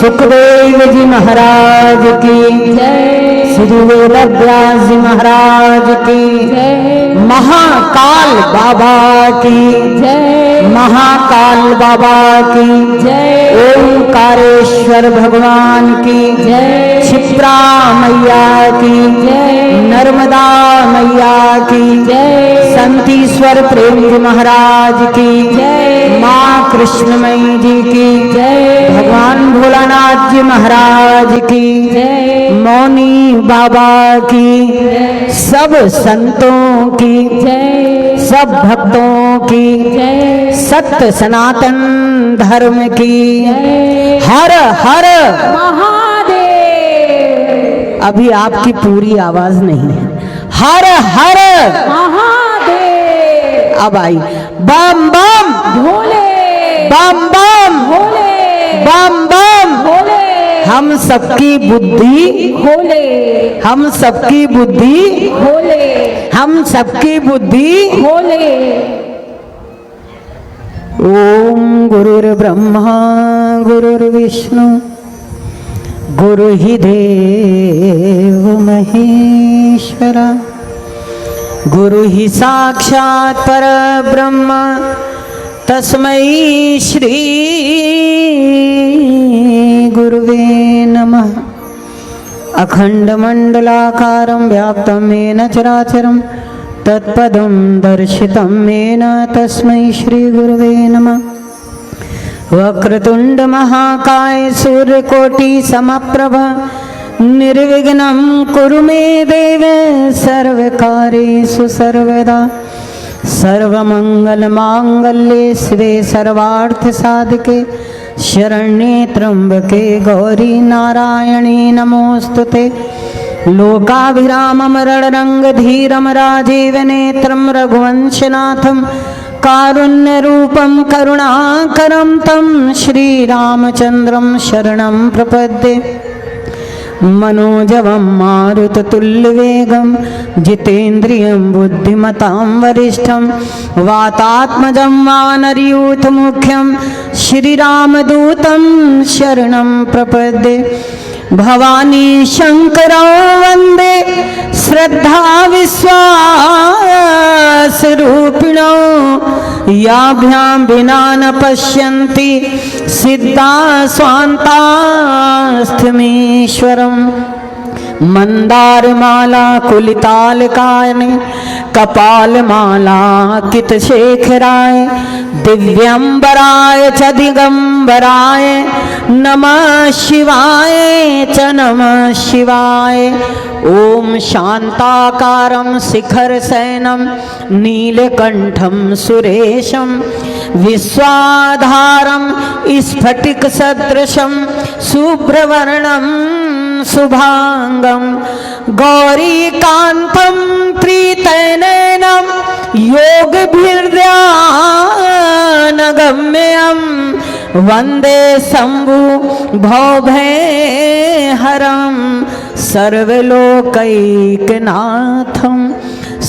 सुखदेव जी महाराज की जय, श्री वेदव्यास जी महाराज की जय, महाकाल बाबा की जय, महाकाल बाबा की जय, ओंकारेश्वर भगवान की जय, क्षिप्रा मैया की जय, नर्मदा मैया की जय, संतीश्वर प्रेम जी महाराज की जय, माँ कृष्णमयी जी की जय, भगवान भोलानाथ जी महाराज की जय, मौनी बाबा की सब संतों की जय, सब भक्तों की जय, सत्य सनातन धर्म की हर हर महादेव। अभी आपकी पूरी आवाज नहीं है। हर हर महादेव। अब आई बम बम भोले, बम बम भोले, बम बम। भोले, हम सबकी बुद्धि, भोले, हम सबकी बुद्धि, भोले, हम सबकी बुद्धि। भोले। ओम गुरुर्ब्रह्मा गुरुर्विष्णु गुरु ही देव महेश्वरा गुरु ही साक्षात परब्रह्म तस्मै श्री गुरुवे नमः। अखंडमंडलाकारं व्याप्तं येन चराचरं तत्पदं दर्शितं येन तस्मै श्री गुरुवे नमः। वक्रतुंड महाकाय सूर्यकोटि समप्रभ निर्विघ्नं कुरु मे देव सर्वकार्येषु सर्वदा। सर्वमंगलमांगल्ये शिवे सर्वार्थसाधके शरण्ये त्र्यंबके गौरी नारायणी नमोस्तुते। लोकाभिरामं रणरंगधीरं राजीवनेत्रं रघुवंशनाथं कारुण्यरूपं करुणाकरं तं श्रीरामचन्द्रं शरणं प्रपद्ये। मनोजवं मारुततुल्यवेगं जितेन्द्रियं बुद्धिमतां वरिष्ठं वातात्मजं वानरयूथमुख्यं श्रीरामदूतं शरणं प्रपद्ये। भवानी शंकरौ वन्दे श्रद्धा विश्वासरूपिणौ याभ्यां विना न पश्यन्ति सिद्धा स्वान्तास्थमीश्वरम्। मंदारमाला कुलितालकायने कपालमाला कितशेखराय दिव्यंबराय च दिगंबराय नमः शिवाय च नमः शिवाय। ओम शांताकारं शिखरशयनं नीलकंठं सुरेशं विश्वाधारं स्फटिकसदृशं शुभ्रवर्णं शुभांगं गौरीकान्तं प्रीतनयनं योगभिर्ध्यानगम्यं वन्दे शम्भु भवभयहरं सर्वलोकैकनाथं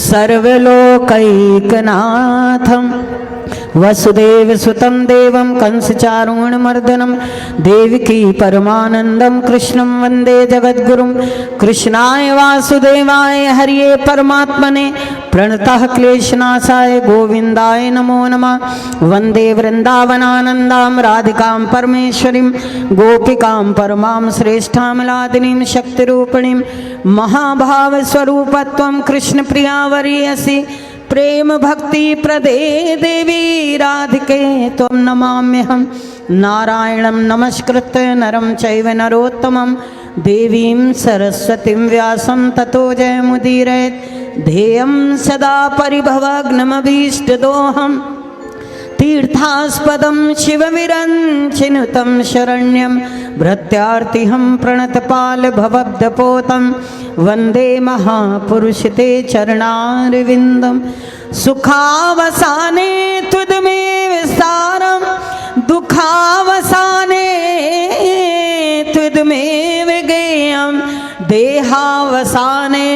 सर्वलोकैकनाथं। वसुदेव सुतं देवं कंसचारूणमर्दनं देवकी परमानंदं कृष्णं वंदे जगद्गुरुं। कृष्णाय वासुदेवाय हरिये परमात्मने प्रणतः क्लेशनाशाय गोविंदाय नमो नमः। वंदे वृंदावनानंदां राधिकां परमेश्वरीं गोपिकां परमां श्रेष्ठां लादिनीं शक्तिरूपिणीं महाभावस्वरूपत्वं कृष्णप्रिया वरीयसी प्रेम भक्ति प्रदे देवी राधिके त्वं नमाम्यहं। नारायणं नमस्कृत्य नरं चैव नरोत्तमं देवीं सरस्वतीं व्यासं ततो जयमुदीरयेत्। ध्येयं सदा परिभवग्नमभीष्टदोहं तीर्थास्पदं शिवविरञ्चिनुतं शरण्यं भृत्यार्तिहं प्रणतपालभवब्धपोतं वन्दे महापुरुषते चरणारविन्दं। सुखावसाने त्वदमेव सारं दुःखावसाने त्वदमेव गेयं देहावसाने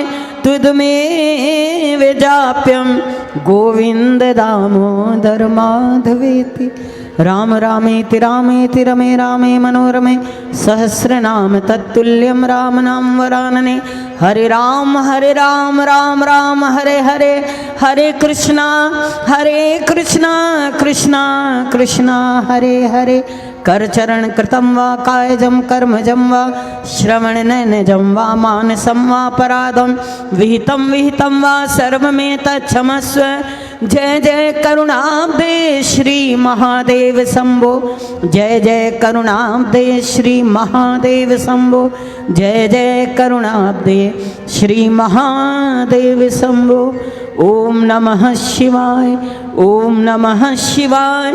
त्वदमेव जाप्यं गोविन्द दामोदर माधवेति राम रामेति रामेति रमे रामे मनोरमे सहस्रनाम तत्तुल्यं राम नाम वरानने। हरे राम राम राम हरे हरे, हरे कृष्णा कृष्णा कृष्णा हरे हरे। कर चरण कृतं वा कायजं कर्मजं वा श्रवण नयनजं वा मानसं वा पराधं विहितं वा सर्वमेतच्छमस्व। जय जय करुणाब्दे श्री महादेव शंभो, जय जय करुणाब्दे श्री महादेव शंभो, जय जय करुणाब्दे श्री महादेव शंभो। ओम नमः शिवाय, ओम नमः शिवाय,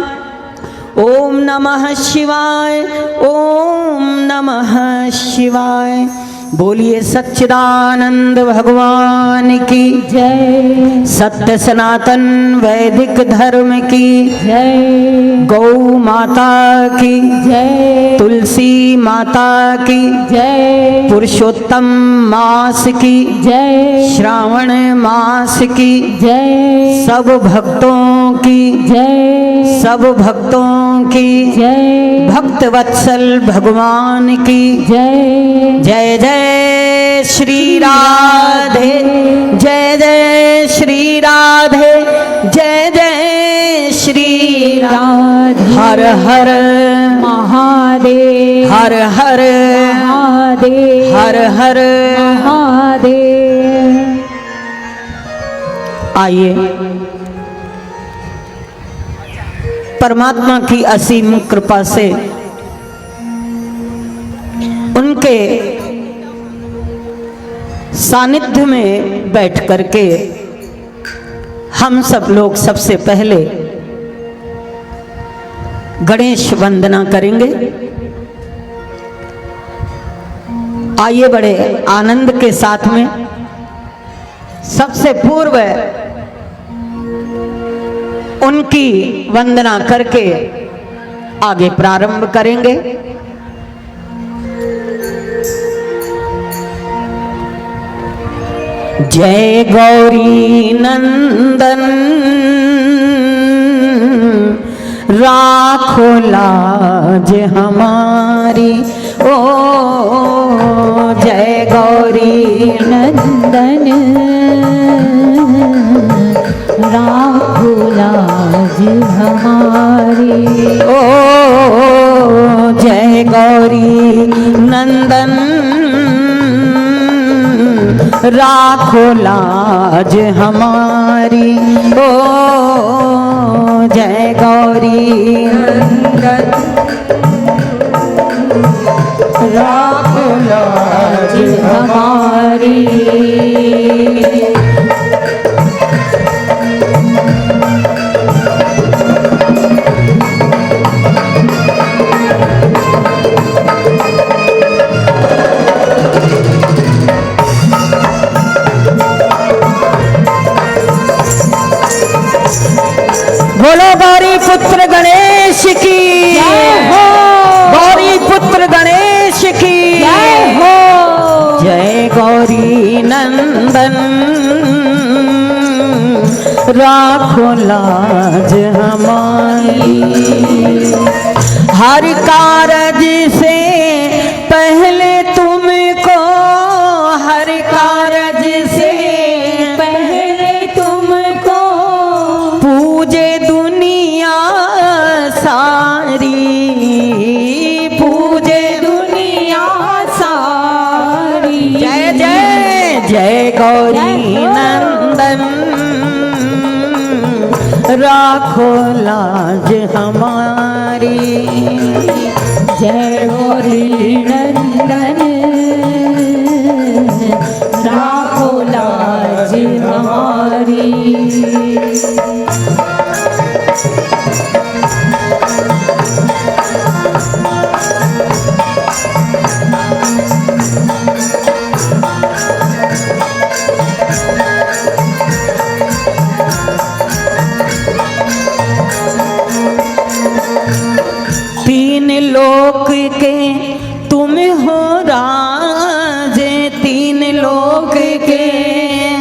ओम नमः शिवाय, ओम नमः शिवाय। बोलिए सच्चिदानंद भगवान की जय, सत्य सनातन वैदिक धर्म की जय, गौ माता की जय, तुलसी माता की जय, पुरुषोत्तम मास की जय, श्रावण मास की जय, सब भक्तों की जय, सब भक्तों की जय, भक्त वत्सल भगवान की जय, जय जय श्री राधे, जय जय श्री राधे, जय जय श्री राधे। हर हर महादेव, हर हर महादेव, हर हर महादेव। आइए परमात्मा की असीम कृपा से उनके सानिध्य में बैठ करके हम सब लोग सबसे पहले गणेश वंदना करेंगे। आइए बड़े आनंद के साथ में सबसे पूर्व उनकी वंदना करके आगे प्रारंभ करेंगे। जय गौरी नंदन राखो लाज हमारी, ओ जय गौरी नंदन राखो लाज हमारी, ओ जय गौरी नंदन राखो लाज हमारी, ओ जय गौरी नंदन राखो लाज हमारी। बोलो गौरी पुत्र गणेश की जय हो, गौरी पुत्र गणेश की जय हो, जय गौरी नंदन राखो लाज हमारी। हर कारज से पहले तुमको, हर कारज से पहले तुमको पूजे दुनिया सारी, पूजे दुनिया सारी। जय जय जय गौरी नंदन राखो लाज हमारी। जय गौरी नंदन राखो लाज हमारी। तीन लोक के तुम हो राजे, तीन लोक के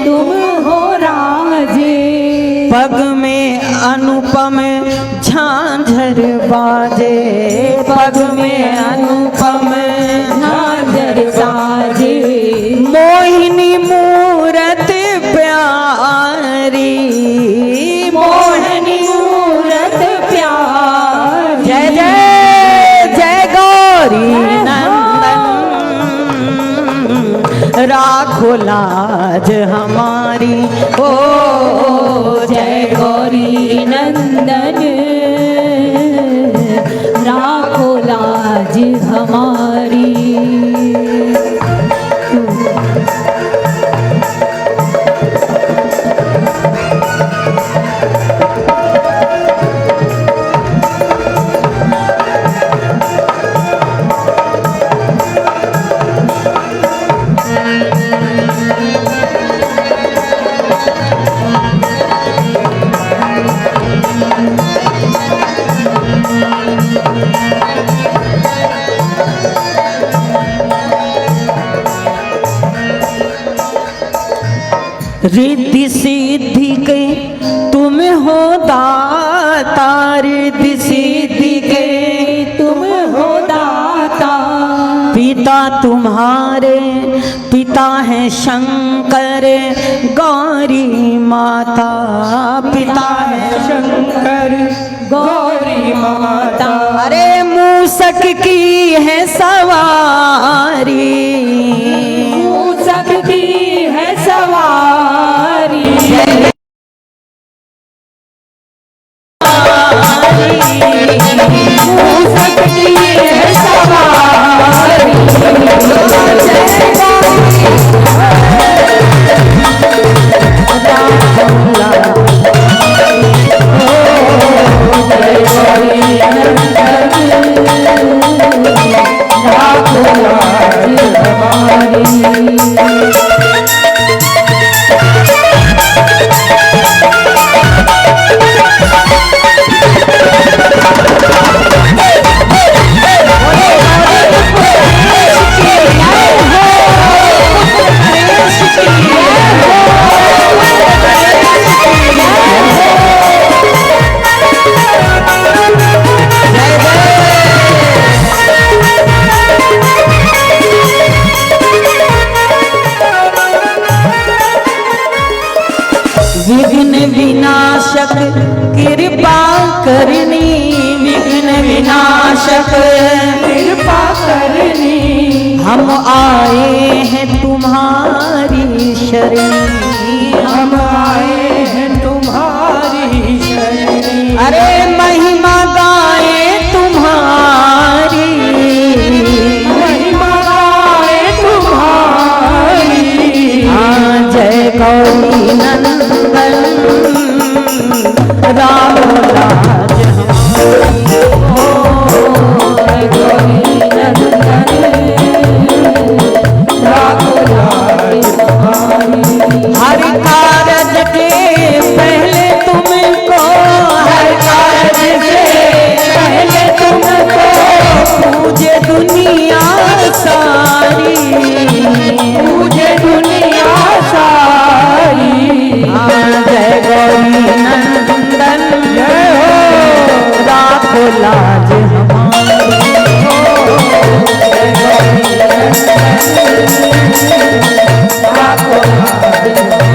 तुम हो राजे, पग में अनुपम झांझर झांझर बाजे, पग में अनुपम झांझर बाजे, मोहिनी मूरत प्यारी, मोहनी मूरत प्यारी। जय जय जय गौरी नंदन, राखो लाज हमारी। ओ जय गौरी नंदन, राखो लाज हमारी। रिद्धि सिद्धि के तुम हो दाता, रिद्धि सिद्धि के तुम हो दाता, पिता तुम्हारे पिता है शंकर, गौरी माता पिता है शंकर गौरी माता। अरे मूसक की है सवारी, मूसक की है सवारी, मूसक की है सवारी। विघ्न विनाशक कृपा करनी, विघ्न विनाशक कृपा करनी, हम आए हैं तुम्हारी शरणी, हम आए हैं तुम्हारी शरणी। अरे महिमा गाए तुम्हारी, महिमा गाए तुम्हारी। हाँ जय गौरी नंदन, राम लाज हमारी। जय गौरी नंदन, राखो लाज हमारी। हर कारज के पहले तुमको, हर कारज से पहले तुमको पूजे दुनिया सारी, पूजे दुनिया सारी। हाँ जय गौरी नंदन, जय हो राखो लाज हमारी। जय गौरी राखो लाज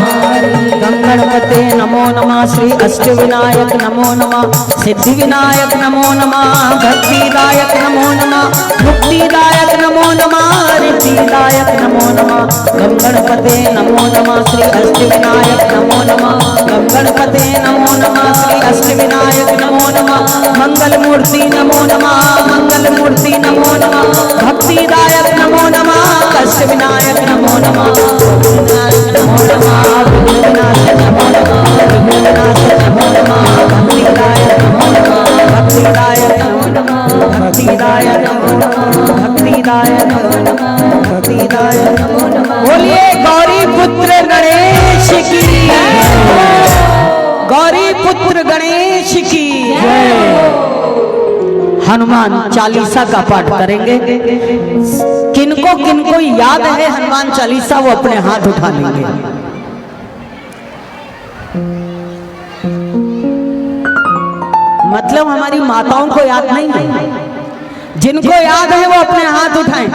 हमारी। गंगणपते नमो नमः, श्री अष्टविनायक नमो नमः, सिद्धि विनायक नमो नमः, भक्तिदायक नमो नमः, मुक्तिदायक नमो नमः, रिद्धिदायक नमो नमः। गंगणपते नमो नमः, श्री अष्टविनायक नमो नमः, गंगणपते नमो नमः, श्री अष्टविनायक नमो नमः, मंगल मूर्ति नमो नमः, मंगल मूर्ति नमो नमः, भक्तिदायक नमो नमः, अष्टविनायक नमो नमः, नमो नमः, विघ्नविनाशक नमो नमः, विघ्नविनाशक नमो नमः, भक्तिदायक नमो नमः, भक्तिदायक नमो नमः, भक्तिदायक नमो नमः, भक्तिदायक नमो नमः, भक्तिदायक नमो नमः। बोलिए गौरी पुत्र गणेश की, गौरी पुत्र गणेश की। हनुमान चालीसा का पाठ करेंगे। किनको किनको याद है हनुमान चालीसा, वो अपने हाथ उठा लेंगे। मतलब हमारी माताओं को याद नहीं है। जिनको याद है वो अपने हाथ उठाएं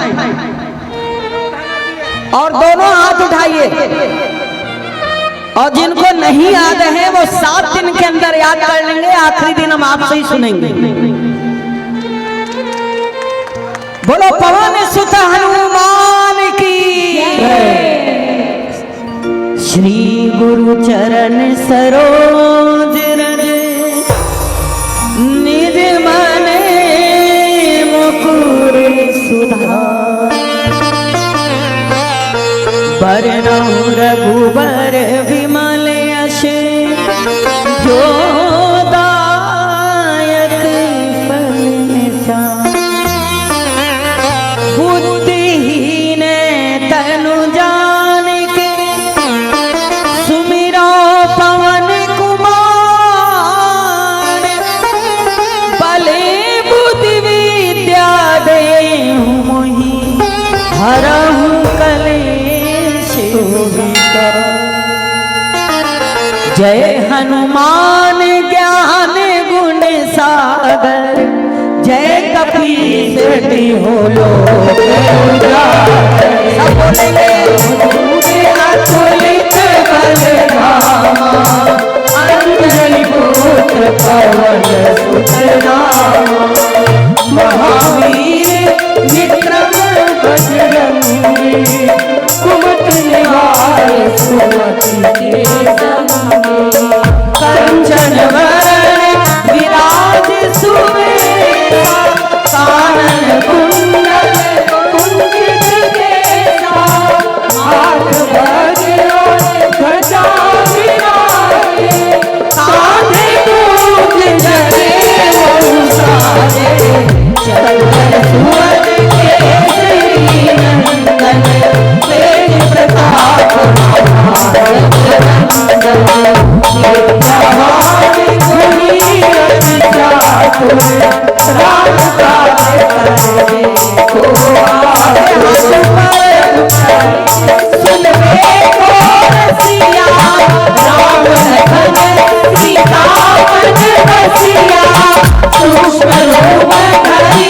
और दोनों हाथ उठाइए। और जिनको नहीं याद है वो 7 दिन के अंदर याद कर लेंगे। आखिरी दिन हम आपसे ही सुनेंगे। बोलो पवन सुत हनुमान की। श्री गुरु चरण सरोज रज निज मन मुकुर सुधार। बरनउँ रघुबर विमल यश जो दायक फल निधान। बुद्धिहीन तनु जानिके सुमिरो पवन कुमार। बले बुद्धि विद्या देहु मोहि हरहु कलेश विकार। जय हनुमान ज्ञान गुण सागर। जय कपीस तिहुँ लोक उजागर। सब बोलेंगे अतुलित बल धामा। अंजनी पुत्र पवन सुत नामा। महावीर विक्रम बजरंगी कुमति निवार सुमति के संगी। कंचन वरण विराज सुबेसा। कानन कुंडल कुंचित केसा। हाथ वज्र ध्वजा विराजे। कांधे मूंज जनेऊ साजे। चंदन सुवन केसरी नंदन। तेज प्रताप जवान गुणी अति चातुर। राम काज करबे को आतुर। सुन बे को रसिया। राम लखन सीता मन बसिया। सूक्ष्म रूप धरि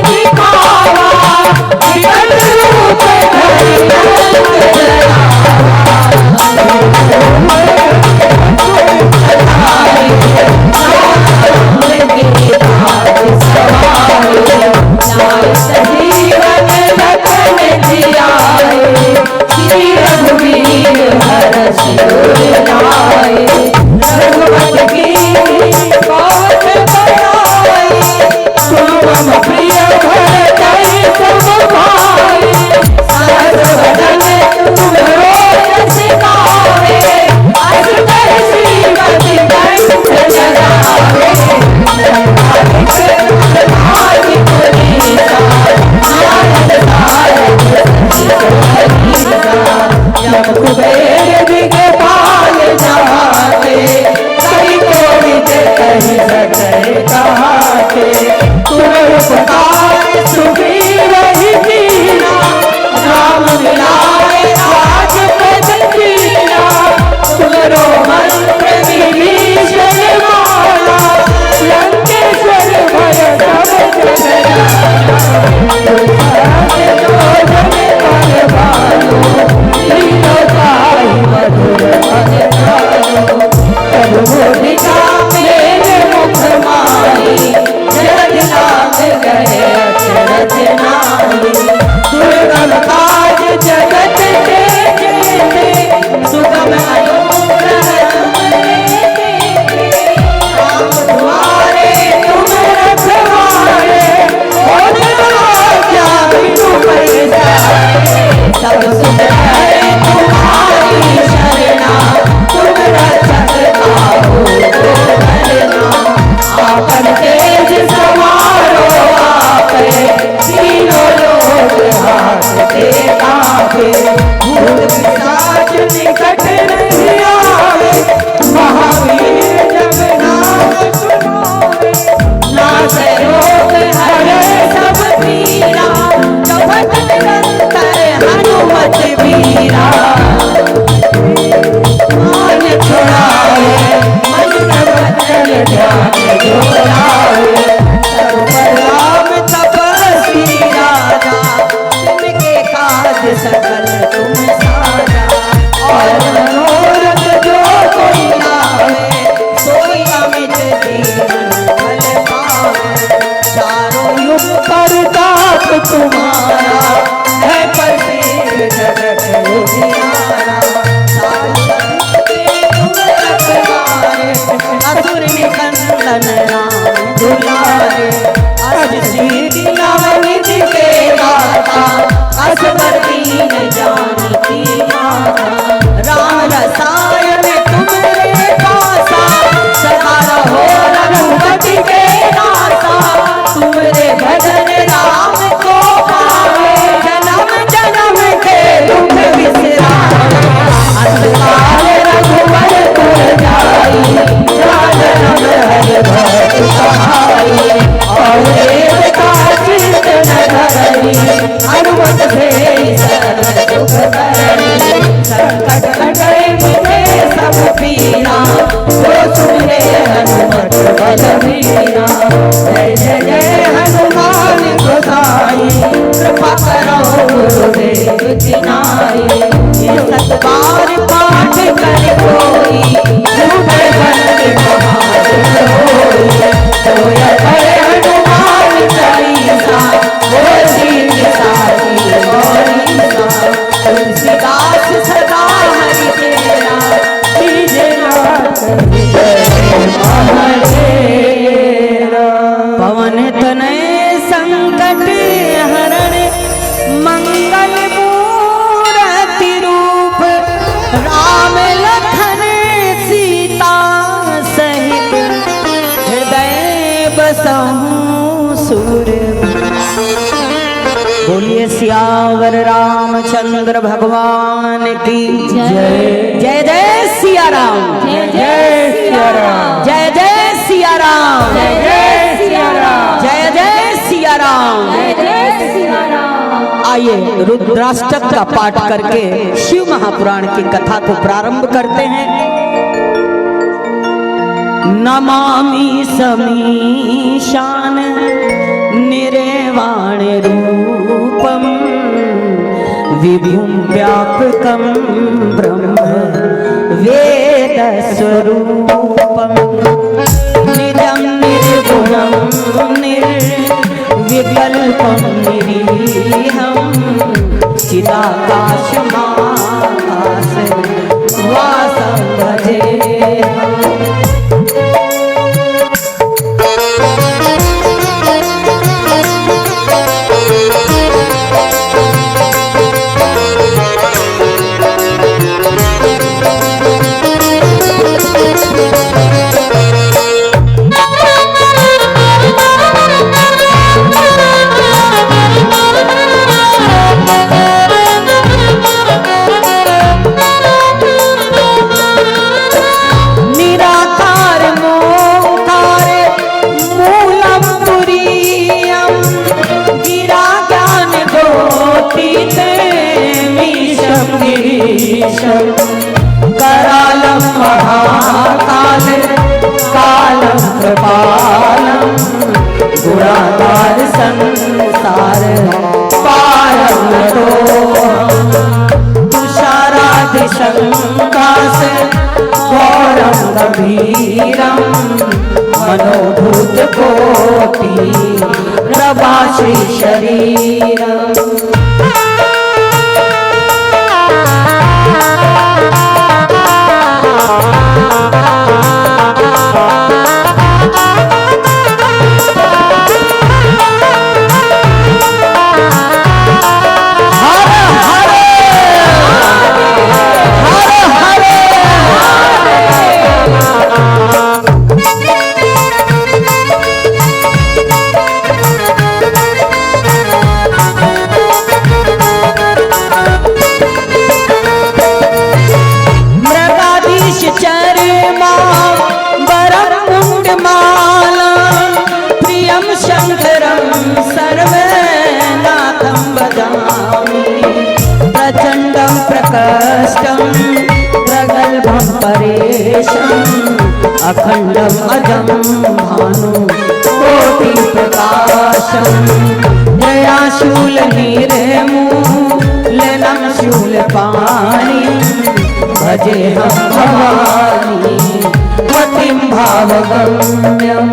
दिखावा। विकट रूप धरि लंक जरावा। जीवन लखन जियाए। श्री रघुवीर हरष उर लाए। रघुपति कीन्ही बहुत बड़ाई। तुम मम प्रिय भरतहि सम भाई। सहस वदन तुम्हरो यश गावे। अस कहि श्रीमति कंठ लगावे। जब कुबेर दिगपाल जाते। कहि कोविद कहि सकै कहाते। तुम उपकार सुग्रीव ही कीना। राम मिलाए राजपद दीना। तुमरो मंत्र विभीषण माना। लंकेश्वर भय सब जग दुर्गम काज जगत के जेते। सुगम अनुग्रह राम द्वारे तुम रखवारे। और क्या बिनु पैसारे। सब सुख है तुम्हारी शरणा। तुम रक्षक काहू को डरना। आपन तेज सवारो आपे। तीनों लोक हांकते कांपे। भूत पिशाच निकट नहीं आवे। महावीर जब नाम सुनावे। नासै रोग हरै सब पीरा। जपत निरंतर हनुमत बीरा। मान छुड़ावे मन वचन ध्यान जो तुम्हारा है प्रसिद्ध जगत उजियारा। असुर निकंदन राम दुलारे, अष्टसिद्धि नवनिधि के दाता, असबर दीन जानकी माता। राम रसायन तुमरे पासा, सदा रहो रघुपति के दासा। तुमरे भजन राम को पावे, जन्म जन्म के दुख बिसरावे। असकाल रघुवर तुर जाई, जन्म हरि भक्त कहाई। और देवता चित्त न धरी, हनुमत से सर्व दुख हरी। संकट कटे मिटे सब पीरा, जो सुने हनुमत बलवीरा। जय जय जय हनुमान गोसाई, कृपा करो गुरुदेव की नाई। ये सत बार पाठ कर कोई, झूठे बंद महासुख होई। जोय करे हनुमान चालीसा, वो सीत साथी गौरीसा। तुलसीदास सदा हरि तेरा, कीजे नाथ हरेरा। पवन तनय संकट हरण, मंगल मूर्ति रूप। राम लखन सीता सहित, हृदय बसहु सुर। बोलिए सियावर रामचंद्र भगवान की जय। जय जय सिया राम, जय जय सिया राम, जय जय सिया राम, जय जय सिया राम, जय जय सिया राम। जय जय सिया राम। आइए रुद्राष्टक का पाठ करके शिव महापुराण की कथा को प्रारंभ करते हैं। नमामि समीशान निर्वाण रूपम, विभुं व्यापकं ब्रह्म वेद स्वरूपम। निजं निर्गुणं निर्विकल्पं निरीहं, चिदाकाशमाकाश वासं भजेऽहम्। करालं महाकाल कालं कृपालं, गुणाकार संसार पारं नतोऽहम्। तुषारादि संकाश घोरं गभीरं, मनोभूत कोटि प्रभाश्री शरीरम्। अखंडम अजम भानु कोटि प्रकाशम। जया शूल नीरमूलनम शूल पाणी, भजे हम भवानी पतिं भावगम्यम।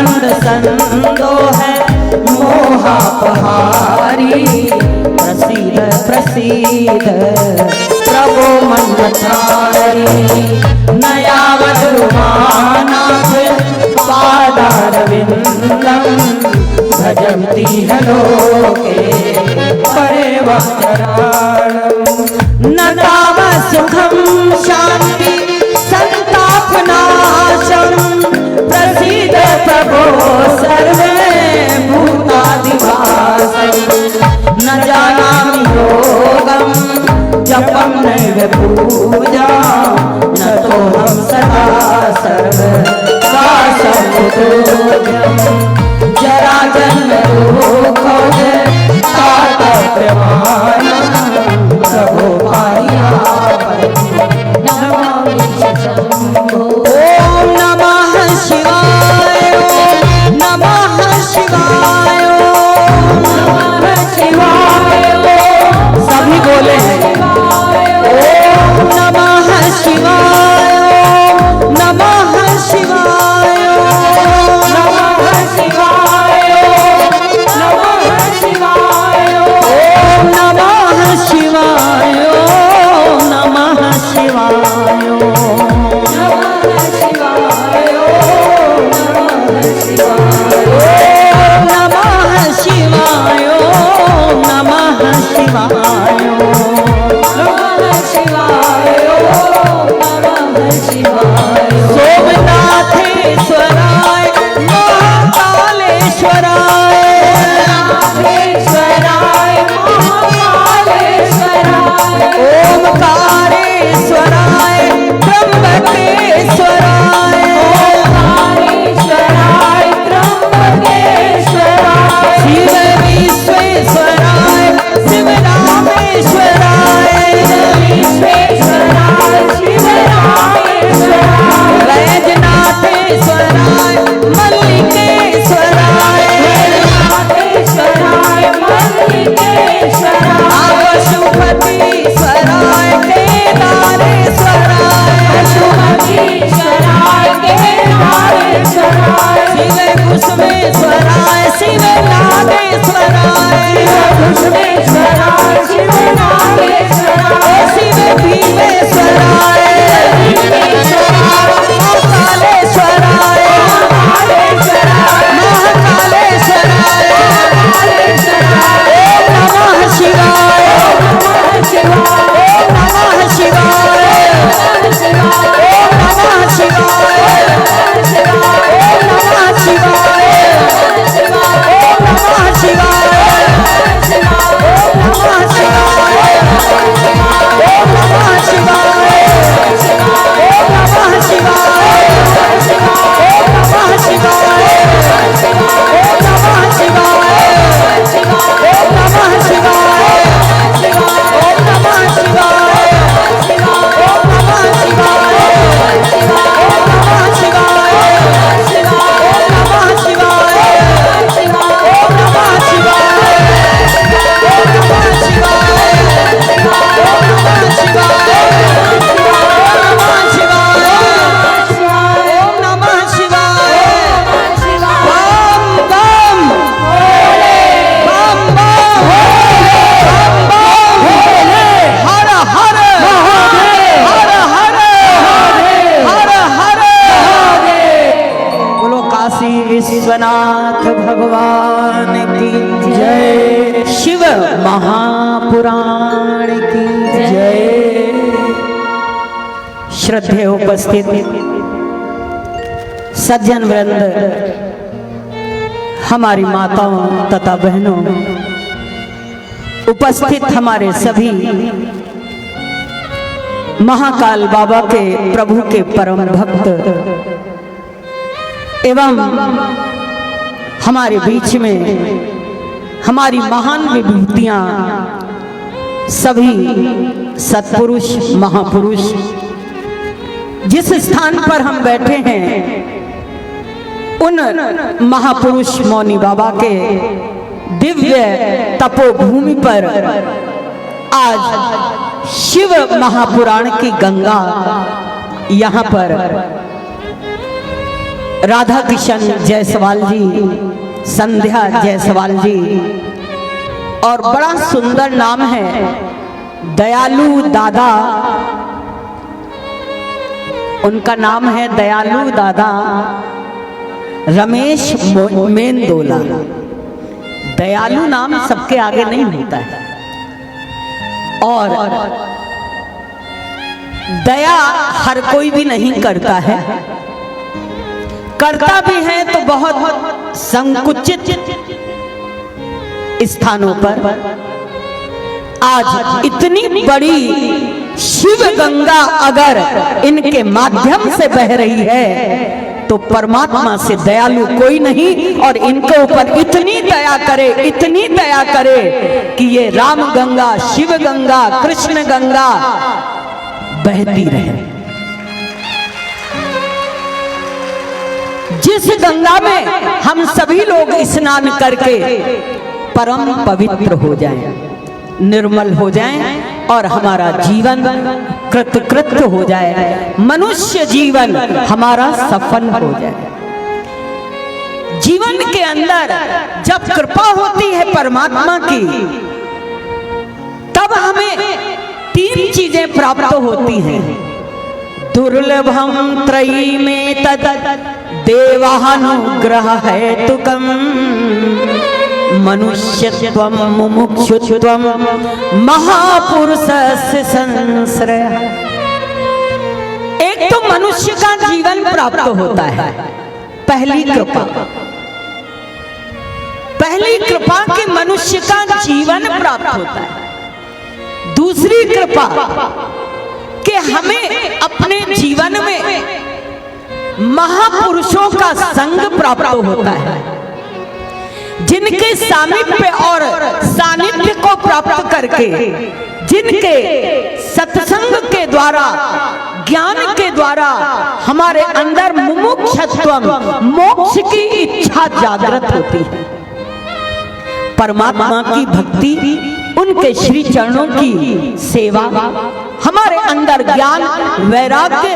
मंद संदो है मोहापहारी प्रसीद प्रसीद प्रभो मंगतारी नयावद रुमानाथ पादारविंदम भजन्ति है लोके परे वक्तराणम न ताव सुखम शांति संतापनाशम प्रसीद प्रभो सर्वे भूतादिवासम न जानामि योगम जपम नैव पूजा न तो हम सदा सर्वदा सर्वतोभ्यम जरा जन्म दुःखोज तातप्यमानम प्रभो पायापति नमामि शम्भो। ओम नमः शिवाय ओम नमः शिवाय ओम नमः शिवाय ओम सभी बोले ओम नमः शिवाय ओम नमः शिवाय ओम नमः शिवाय ओम नमः शिवाय ओम नमः शिवाय ओम नमः शिवाय सोमनाथेश्वराय महाकालेश्वराय ओमकारेश्वराय त्र्यंबकेश्वराय शिव विश्वेश्वराय शिवरामेश्वराय वैजनाथेश्वराय मल्लिकेश्वराय पशुपतीश्वराय केदारेश्वराय शिव कुसुमेश्वराय शिव नागेश्वराय शिव भीमेश्वराय महाकालेश्वराय महाकालेश्वराय ओम नमः शिवाय ओम नमः शिवाय ओम नमः शिवाय ओम नमः शिवाय ओम नमः शिवाय विश्वनाथ भगवान की जय। शिव महापुराण की जय। श्रद्धेय उपस्थित सज्जन वृंद, हमारी माताओं तथा बहनों, उपस्थित हमारे सभी महाकाल बाबा के प्रभु के परम भक्त एवं हमारे बीच में हमारी महान विभूतियां, सभी सत्पुरुष महापुरुष, जिस स्थान पर हम बैठे हैं उन महापुरुष मौनी बाबा के दिव्य तपोभूमि पर आज शिव महापुराण की गंगा यहाँ पर राधा किशन जायसवाल जी, संध्या जायसवाल जी, और बड़ा सुंदर नाम है दयालु दादा। उनका नाम है दयालु दादा रमेश मेंदोला। दयालु नाम सबके आगे नहीं होता है, और दया हर कोई भी नहीं करता है, करता भी है तो बहुत संकुचित स्थानों पर। आज इतनी बड़ी शिव गंगा अगर इनके माध्यम से बह रही है तो परमात्मा से दयालु कोई नहीं, और इनके ऊपर इतनी दया करे, इतनी दया करे कि ये राम गंगा, शिव गंगा, कृष्ण गंगा बहती रहे। जिस गंगा में हम सभी लोग स्नान करके परम पवित्र हो जाएं, निर्मल हो जाएं, और हमारा जीवन कृतकृत्य हो जाए, मनुष्य जीवन हमारा सफल हो जाए। जीवन के अंदर जब कृपा होती है परमात्मा की, तब हमें 3 चीजें प्राप्त होती हैं। दुर्लभम त्रयी में तद देवानुग्रह हेतुकम मनुष्यत्वम मुमुक्षुत्वम महापुरुषस्य संश्रय। एक तो मनुष्य का जीवन प्राप्त होता है, पहली कृपा, पहली कृपा कि मनुष्य का जीवन प्राप्त होता है। दूसरी कृपा कि हमें अपने जीवन में महापुरुषों का संग प्राप्त होता है, जिनके सामीप्य और सानिध्य को प्राप्त करके, जिनके सत्संग के द्वारा, ज्ञान के द्वारा हमारे अंदर मुमुक्षुत्वम, मोक्ष की इच्छा जागृत होती है। परमात्मा की भक्ति, उनके श्री चरणों की सेवा, हमारे अंदर ज्ञान, वैराग्य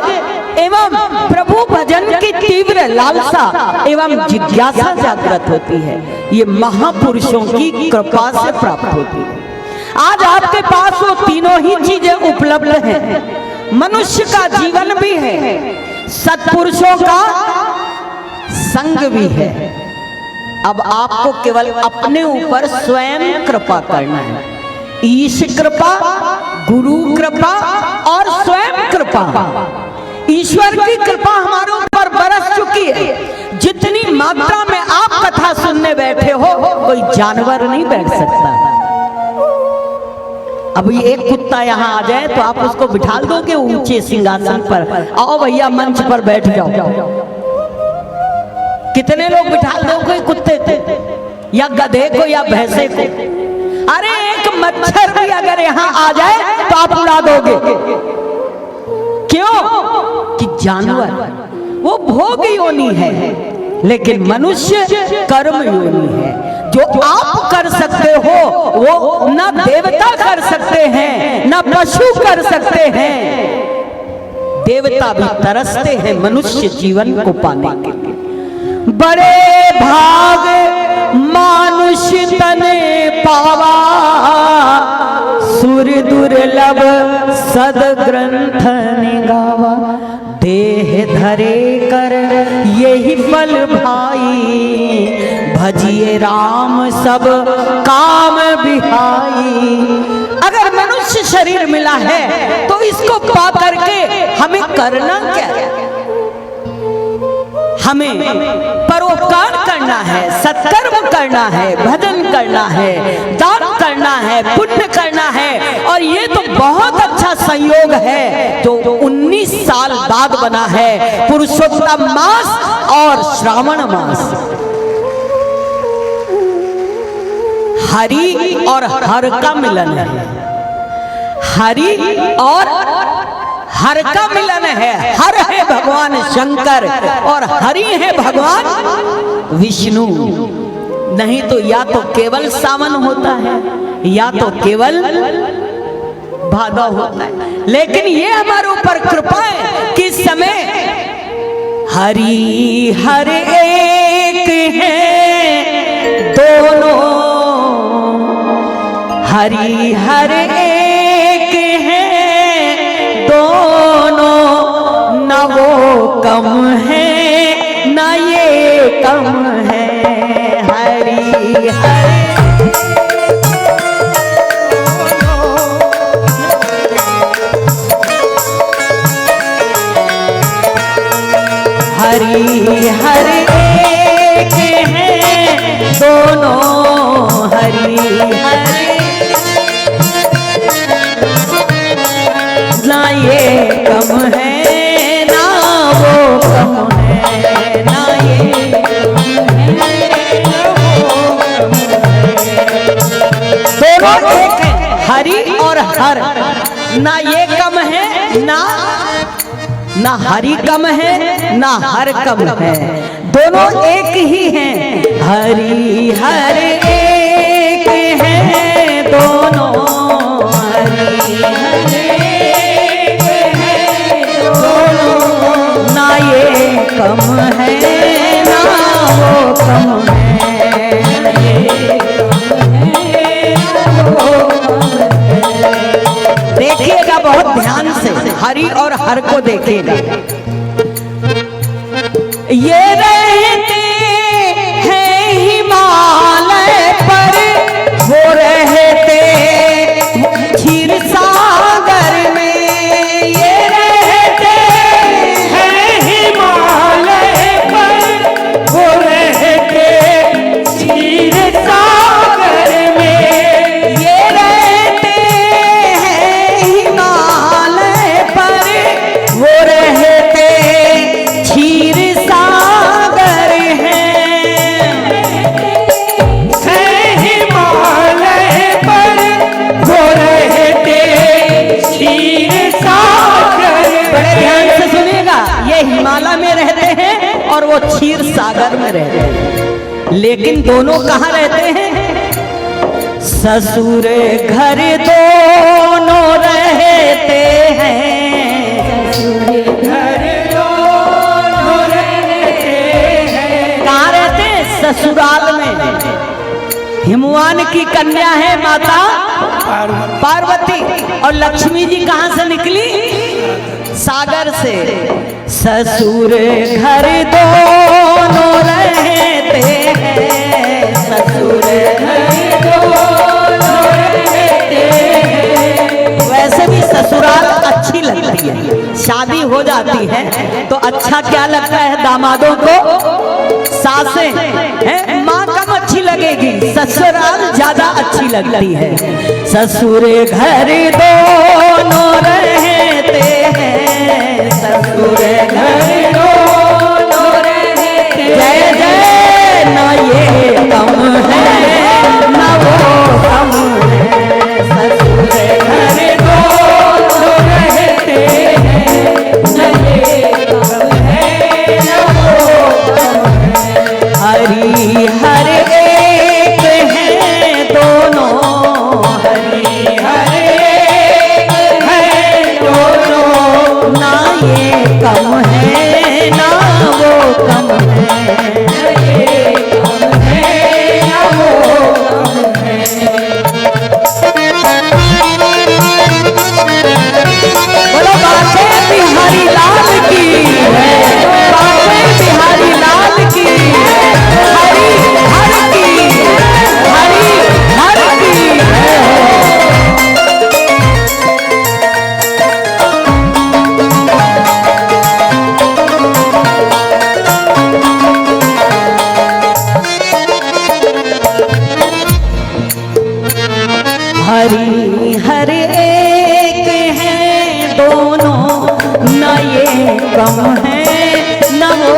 एवं प्रभु भजन की तीव्र लालसा एवं जिज्ञासा जागृत होती है। ये महापुरुषों की कृपा से प्राप्त होती है। आज आपके पास वो तीनों ही चीजें उपलब्ध हैं। मनुष्य का जीवन भी है, सत्पुरुषों का संग भी है। अब आपको केवल अपने ऊपर स्वयं कृपा करना है। ईश कृपा, गुरु कृपा और स्वयं कृपा। ईश्वर की कृपा हमारे ऊपर बरस चुकी है। जितनी मात्रा में आप कथा सुनने बैठे हो, कोई जानवर नहीं बैठ सकता। अभी एक कुत्ता यहाँ आ जाए तो आप उसको बिठा दोगे ऊंचे सिंहासन पर, आओ भैया मंच पर बैठ जाओ। कितने लोग बिठा दोगे कुत्ते को, या गधे को, या भैंसे को? अरे एक मच्छर भी अगर यहाँ आ जाए तो आप उड़ा दोगे। क्यों? कि जानवर वो भोग योनि है, लेकिन मनुष्य कर्म योनि है। जो आप कर सकते हो वो ना देवता कर सकते हैं, ना पशु कर सकते हैं। देवता भी तरसते हैं मनुष्य जीवन को पाने के लिए। बड़े भाग मानुष तने पावा, सुर दुर्लभ सद ग्रंथ निगावा। देह धरे कर यही फल भाई, भजिए राम सब काम बिहाई। अगर मनुष्य शरीर मिला है तो इसको पा करके हमें करना क्या है? हमें परोपकार करना है, सत्कर्म करना है, भजन करना है, दान करना है, पुण्य करना है। और ये तो बहुत अच्छा संयोग है जो 19 साल बाद बना है, पुरुषोत्तम मास और श्रावण मास। हरि और हर का मिलन है, हरि और हर का मिलन है। हर है भगवान शंकर और हरि है भगवान विष्णु। नहीं तो या तो केवल सावन होता है या तो केवल भादव होता है। लेकिन ये हमारे ऊपर कृपा है कि इस समय हरि हर एक है दोनों, हरि हर एक है दोनों, न वो कम है न ये कम है। हरि हर हरि हर एक है दोनों, हरि हर ना ये कम है ना वो कम है, ना ये कम है ना वो कम है। दोनों एक है, हरि और हर, ना ये कम है ना हरि कम है ना हर कम है, दोनों एक ही हैं। हरि हर एक है दोनों, हरि हर एक है दोनों, ना ये कम है ना वो कम है, ये कम है ना वो कम है। देखिएगा बहुत ध्यान से, हरि और हर को देखिएगा। ये रहते हैं हिमालय पर, वो रहते क्षीर सागर में। ये रहते हैं हिमालय पर, वो रहते क्षीर सागर में। ये रहते हैं हिमालय पर, वो रहते क्षीर सागर हैं। हिमालय पर वो रहते क्षीर सागर। बड़े ध्यान से सुनिएगा, ये हिमालय में रहते हैं और वो क्षीर सागर में रहते हैं, लेकिन दोनों कहाँ रहते हैं? ससुर घर दोनों रहते हैं, ससुर घर दोनों रहते हैं। कहाँ रहते हैं? ससुराल में। हिमवान की कन्या है माता पार्वती, और लक्ष्मी जी कहाँ से निकली? सागर से। ससुर घर दोनों रहते हैं, ससुर घर दोनों रहते हैं। वैसे भी ससुराल अच्छी लगती है, शादी हो जाती है तो अच्छा क्या लगता है दामादों को? सासें हैं, माँ कम अच्छी लगेगी, ससुराल ज्यादा अच्छी लगती है। ससुर घर दोनों रहते हैं, ससुर घर दोनों रहते हैं। जय जय, ना ये कम है ना वो कम है, ससुर घर दोनों रहते हैं, ना ये कम है ना वो कम है। हरि हर एक है दोनों, हरि हर एक है दोनों, ना ये कम है ना वो कम है, ये कम है ना वो कम है। बोलो बाबे बिहारी लाल की है, बाबे बिहारी लाल की, हरि हर की, हरि हर की है। हरि हर एक है दोनों, न ये कम है न वो।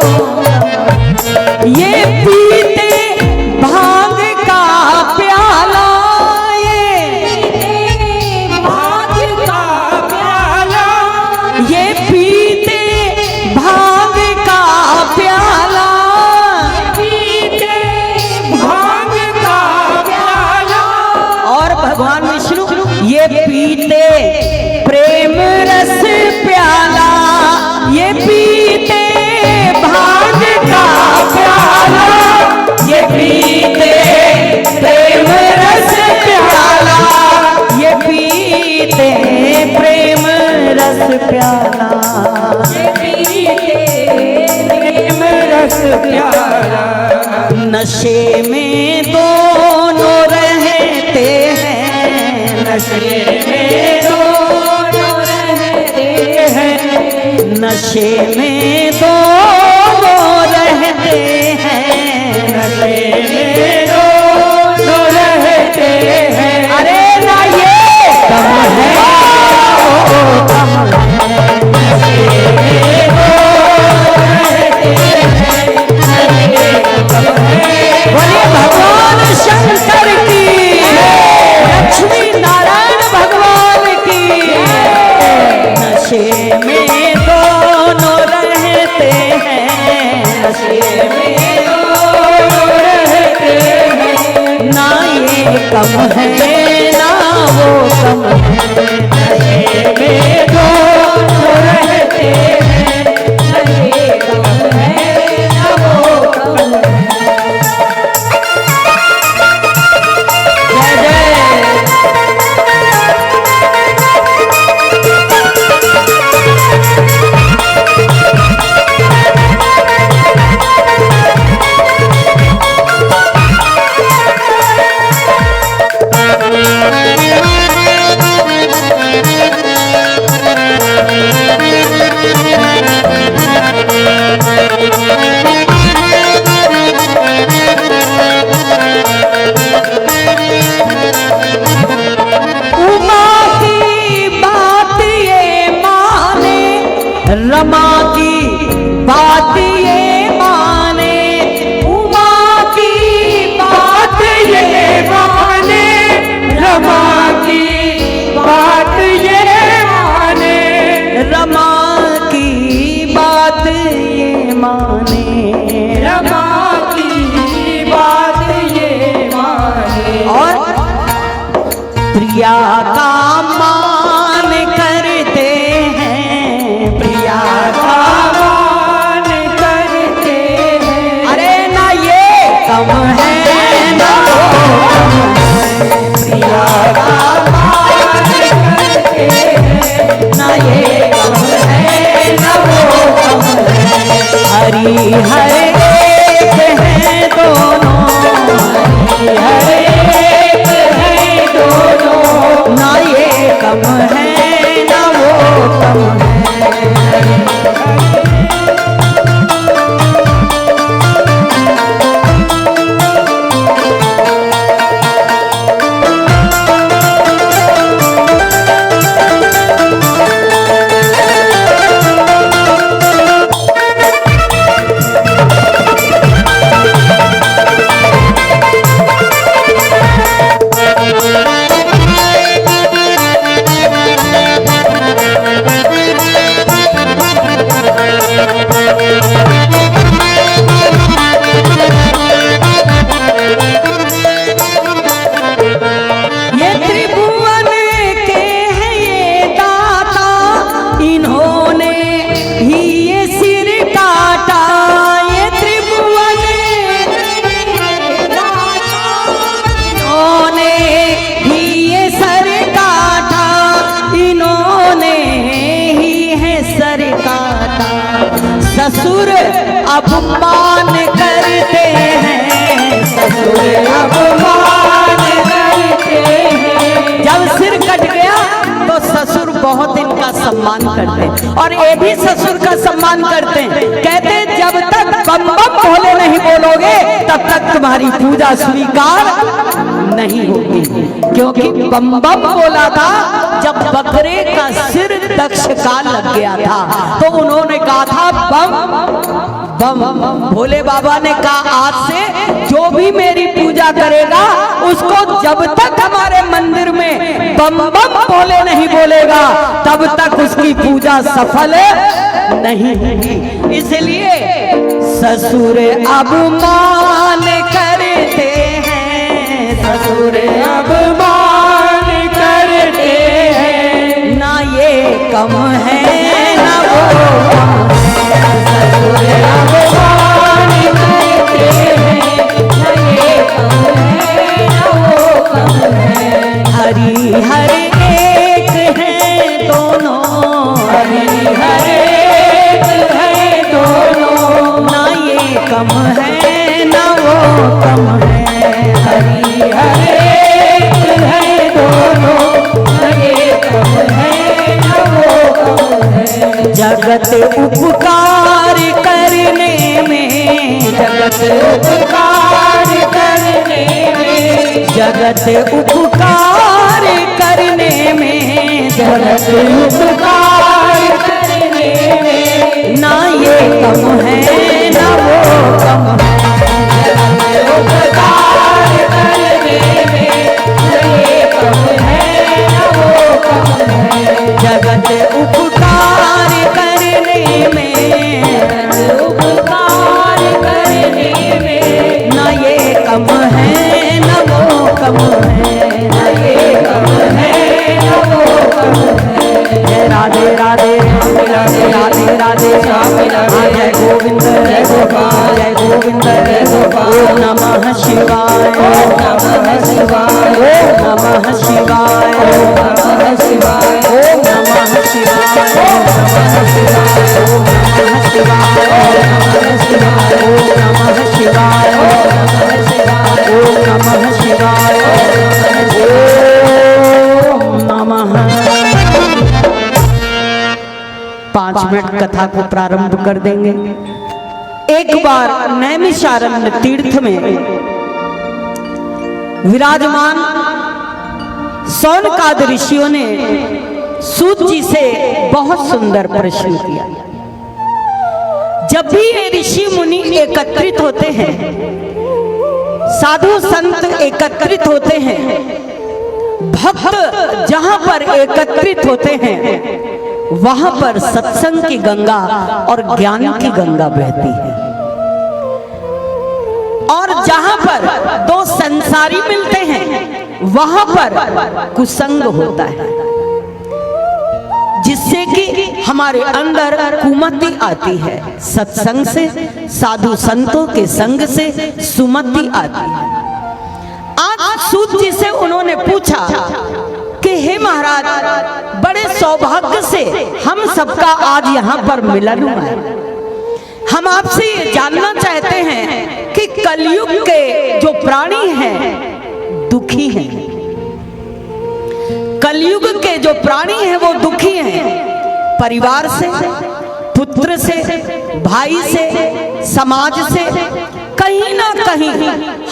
ये पीते भांग का प्याला, ये भांग का प्याला, ये पीते भांग का प्याला, पीते भांग का प्याला। और भगवान विष्णु नशे में दोनों रहते हैं, नशे में दोनों रहते हैं, नशे में दोनों रहते हैं, नशे में दोनों रहते हैं। अरे ना ये कम है वो कम है, नशे में दोनों रहते हैं, बोलिए भगवान शंकर की, लक्ष्मी नारायण भगवान की। नशे में दोनों रहते हैं, नशे में दोनों रहते हैं, ना ये कम है ना वो कम है, नशे में दोनों रहते हैं, ना ये कम है ना वो कम है। रमा की बात ये माने, उमा की बात ये माने, रमा की बात ये माने, रमा की बात ये माने, रमा की बात ये माने। और प्रिया का मान करते हैं, प्रिया का मान करते हैं। अरे ना ये कम है ना वो कम है, प्रिया का मान करते हैं, ना ये कम है ना वो कम है। हरि हरे एक है दोनों, हरि हरे एक है दोनों, ना ये कम है ना वो कम है। ससुर अपमान करते हैं, ससुर अपमान करते हैं। जब सिर कट गया तो ससुर बहुत इनका सम्मान करते हैं, और ये भी ससुर का सम्मान करते हैं। कहते हैं जब तक बम बम भोले नहीं बोलोगे तब तक तुम्हारी पूजा स्वीकार नहीं होगी। क्योंकि बम बम बोला था जब बकरे का सिर दक्ष का लग गया था, तो उन्होंने कहा था बम बम। भोले बाबा ने कहा आज से जो भी मेरी पूजा करेगा उसको जब तक हमारे मंदिर में बम बम भोले नहीं बोलेगा तब तक उसकी पूजा सफल नहीं होगी। इसलिए ससुर अपमान करते हैं, ससुर अपमान करते हैं, ना ये कम है ना वो कम है। ससुर अपमान करते हैं, ना ये कम है ना वो कम है। हरि हर एक है दोनों, हरि हर एक है दोनों, ना ये कम है ना वो करने में, जगत उपकार करने में, जगत उपकार करने में, ना ये कम है ना वो कम है। उपकार करने में, ये कम है ना वो कम है। जगत उपकार करने में, उपकार करने में, ना ये कम है ना वो कम है। ना ये कम है ना वो कम है। जय राधे राधे राधे राधे राधे स्वामी राधे, जय गोविंद जय गोपाल जय गोविंद जय गोपाल। ओम नमः शिवाय ओम नमः शिवाय, ओम नमः शिवाय ओम नमः शिवाय, ओम नमः शिवाय ओम नमः शिवाय ओम नमः शिवाय ओम नमः शिवाय ओम नमः शिवाय ओम नमः। 5 मिनट कथा को प्रारंभ कर देंगे। एक बार नैमिषारण्य तीर्थ में विराजमान सौनकादि ऋषियों ने सूत जी से बहुत सुंदर प्रश्न किया। जब भी ये ऋषि मुनि एकत्रित होते हैं, साधु संत एकत्रित होते हैं, भक्त जहां पर एकत्रित होते हैं, वहां पर सत्संग की गंगा और ज्ञान की गंगा बहती है। और जहां पर दो संसारी मिलते हैं, वहां पर कुसंग होता है, जिससे कि हमारे अंदर कुमति आती है। सत्संग से, साधु संतों के संग से सुमति आती है। आज सूत जी से उन्होंने पूछा कि हे महाराज, बड़े सौभाग्य से हम सबका आज यहाँ पर मिलन हुआ है। हम आपसे ये जानना चाहते हैं कि कलयुग के जो प्राणी हैं दुखी हैं। कलयुग के जो प्राणी हैं वो दुखी हैं, परिवार से, पुत्र से, भाई से, समाज से, कहीं ना कहीं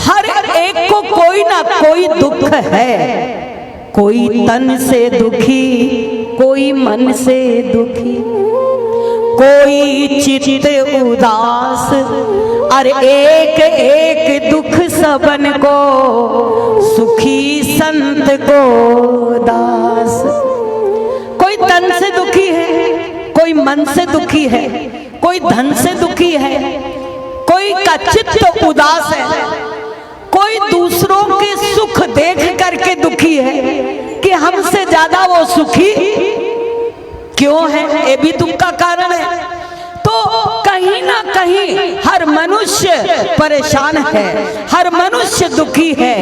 हर एक को कोई ना कोई दुख है। कोई तन से दुखी, कोई मन से दुखी, कोई चित्त उदास, अरे एक एक दुख सबन को, सुखी संत को दास। कोई तन से दुखी है, कोई मन से दुखी है, कोई धन से दुखी है, कोई का चित्त उदास है, कोई दूसरों के सुख देख करके दुखी है कि हमसे ज्यादा वो सुखी क्यों है, ये भी दुख का कारण है। तो कहीं ना कहीं हर मनुष्य परेशान है, हर मनुष्य दुखी है,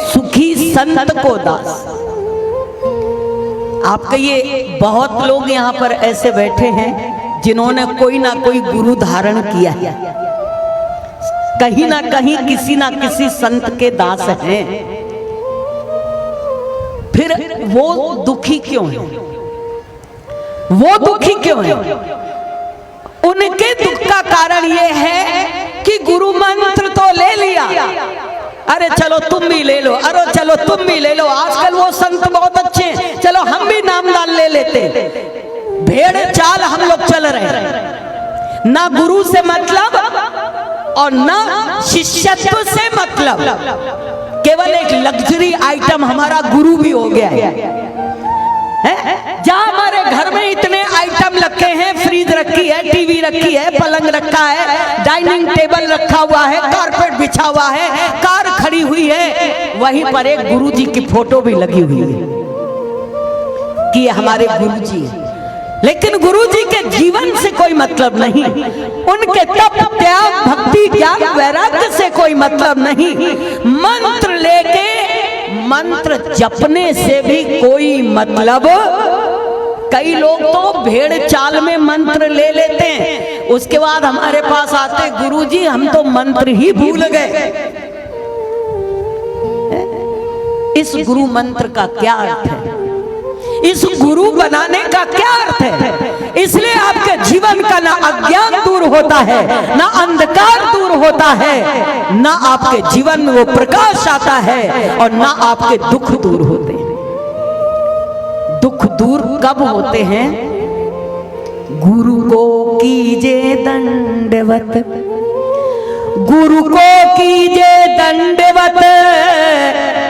सुखी संत को दास। आप कहिए, बहुत लोग यहाँ पर ऐसे बैठे हैं जिन्होंने कोई ना कोई गुरु धारण किया है, कहीं ना कहीं किसी ना किसी संत के दास हैं, फिर वो दुखी क्यों है? वो दुखी क्यों है? उनके दुख का कारण ये है कि गुरु मंत्र तो ले लिया, अरे चलो तुम भी ले लो, अरे चलो तुम भी ले लो, आजकल वो संत बहुत अच्छे हैं, चलो हम भी नामदान ले लेते। भेड़ चाल हम लोग चल रहे हैं, ना गुरु से मतलब और ना शिष्यत्व से मतलब, केवल एक लग्जरी आइटम हमारा गुरु भी हो गया है। जहां हमारे घर में इतने आइटम रखे हैं, फ्रिज रखी है, टीवी रखी है, पलंग रखा है, डाइनिंग टेबल रखा हुआ है, कारपेट बिछा हुआ है, कार खड़ी हुई है, वहीं पर एक गुरुजी की फोटो भी लगी हुई है कि ये हमारे गुरुजी है। लेकिन गुरुजी के जीवन से कोई मतलब नहीं, उनके तप, त्याग, भक्ति, ज्ञान, वैराग्य से कोई मतलब नहीं, मंत्र लेके मंत्र जपने से भी कोई मतलब। कई लोग तो भेड़ चाल में मंत्र ले लेते हैं, उसके बाद हमारे पास आते, गुरुजी हम तो मंत्र ही भूल गए। इस गुरु मंत्र का क्या अर्थ है? इस गुरु बनाने का क्या अर्थ है? इसलिए आपके जीवन का ना अज्ञान दूर होता है, ना अंधकार दूर होता है, ना आपके जीवन में वो प्रकाश आता है, और ना आपके दुख दूर होते हैं। दुख दूर कब होते हैं? गुरु को कीजे दंडवत, गुरु को कीजे दंडवत,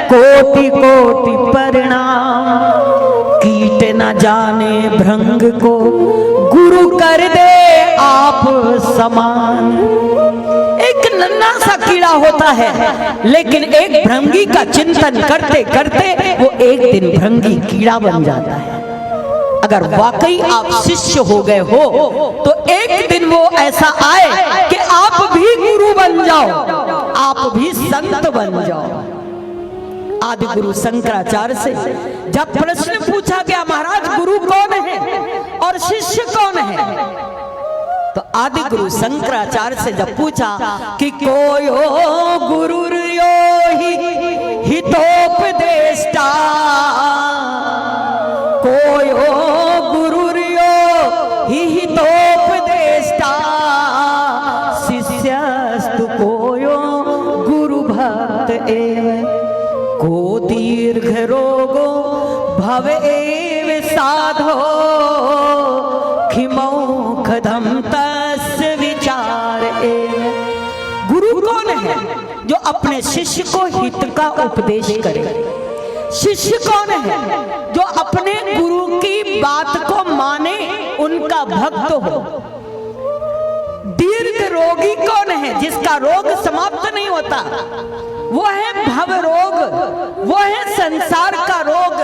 कोटि कोटि प्रणाम, कीट न जाने भृंग को, गुरु कर दे आप समान। एक नन्हा सा कीड़ा होता है, लेकिन एक भृंगी का चिंतन करते करते वो एक दिन भृंगी कीड़ा बन जाता है। अगर वाकई आप शिष्य हो गए हो तो एक दिन वो ऐसा आए कि आप भी गुरु बन जाओ, आप भी संत बन जाओ। आदि गुरु शंकराचार्य से जब प्रश्न पूछा गया, महाराज गुरु कौन है और शिष्य कौन है, तो आदि गुरु शंकराचार्य से जब पूछा कि कोयो गुरुर्यो हितोपदेष्टा, कोयो गुरुर्यो हितोपदेष्टा, शिष्यस्तु कोयो गुरु भक्त एव, को दीर्घ रोगो भव एव साधो, खिमौखधम तस्य विचार एव। गुरु कौन है? जो अपने शिष्य को हित का उपदेश करे। शिष्य कौन है? जो अपने गुरु की बात को माने, उनका भक्त हो। दीर्घ रोगी कौन है? जिसका रोग समाप्त नहीं होता, वो है भव रोग, वो है संसार का रोग।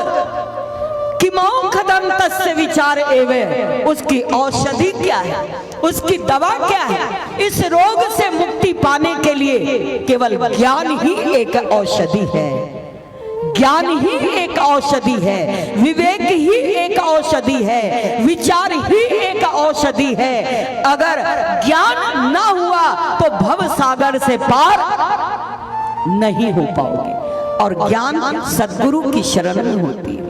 किमौखधम तस्य विचार एवे, उसकी औषधि क्या है, उसकी दवा क्या है? इस रोग से मुक्ति पाने के लिए केवल ज्ञान ही एक औषधि है, ज्ञान ही एक औषधि है, विवेक ही एक औषधि है, विचार ही एक औषधि है। अगर ज्ञान ना हुआ तो भव सागर से पार नहीं हो पाओगे, और ज्ञान सद्गुरु की शरण में होती है।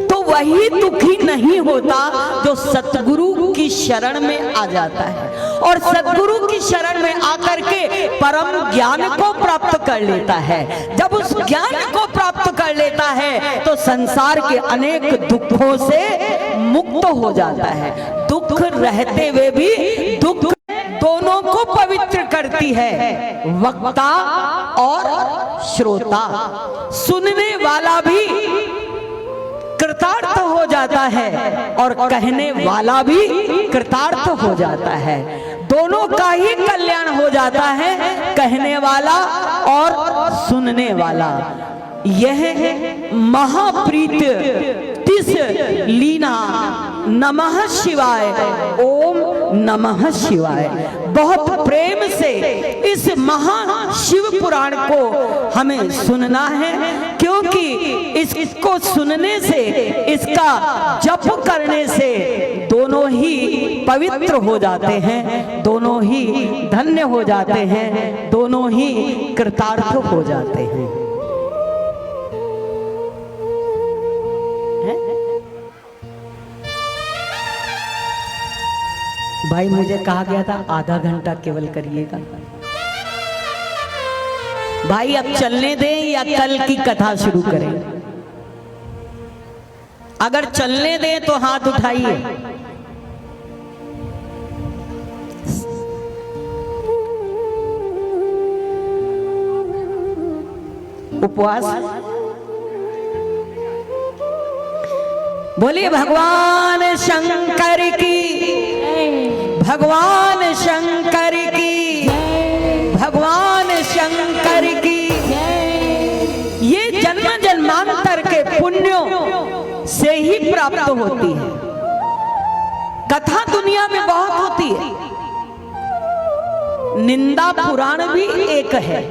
तो वही दुखी नहीं होता जो सतगुरु की शरण में आ जाता है, और सतगुरु की शरण में आकर के परम ज्ञान को प्राप्त कर लेता है। जब उस ज्ञान को प्राप्त कर लेता है तो संसार के अनेक दुखों से मुक्त हो जाता है। दुख रहते हुए भी दुख दोनों को पवित्र करती है, वक्ता और श्रोता। सुनने वाला भी कृतार्थ हो जाता है और कहने वाला भी कृतार्थ हो जाता है। दोनों का ही कल्याण हो जाता है, कहने वाला और सुनने वाला। यह महाप्रीत तिस लीना नमः शिवाय, ओम नमः शिवाय। बहुत प्रेम से इस महा शिव पुराण को हमें सुनना है, क्योंकि इसको सुनने से, इसका जप करने से दोनों ही पवित्र हो जाते हैं, दोनों ही धन्य हो जाते हैं, दोनों ही कृतार्थ हो जाते हैं। भाई मुझे कहा गया था आधा घंटा केवल करिएगा। भाई अब चलने दें या कल की कथा शुरू करें? अगर चलने दें तो हाथ उठाइए। उपवास बोलिए भगवान शंकर की, भगवान शंकर की, भगवान शंकर की। ये जन्म जन्मांतर के पुण्यों से ही प्राप्त होती है। कथा दुनिया में बहुत होती है, निंदा पुराण भी एक है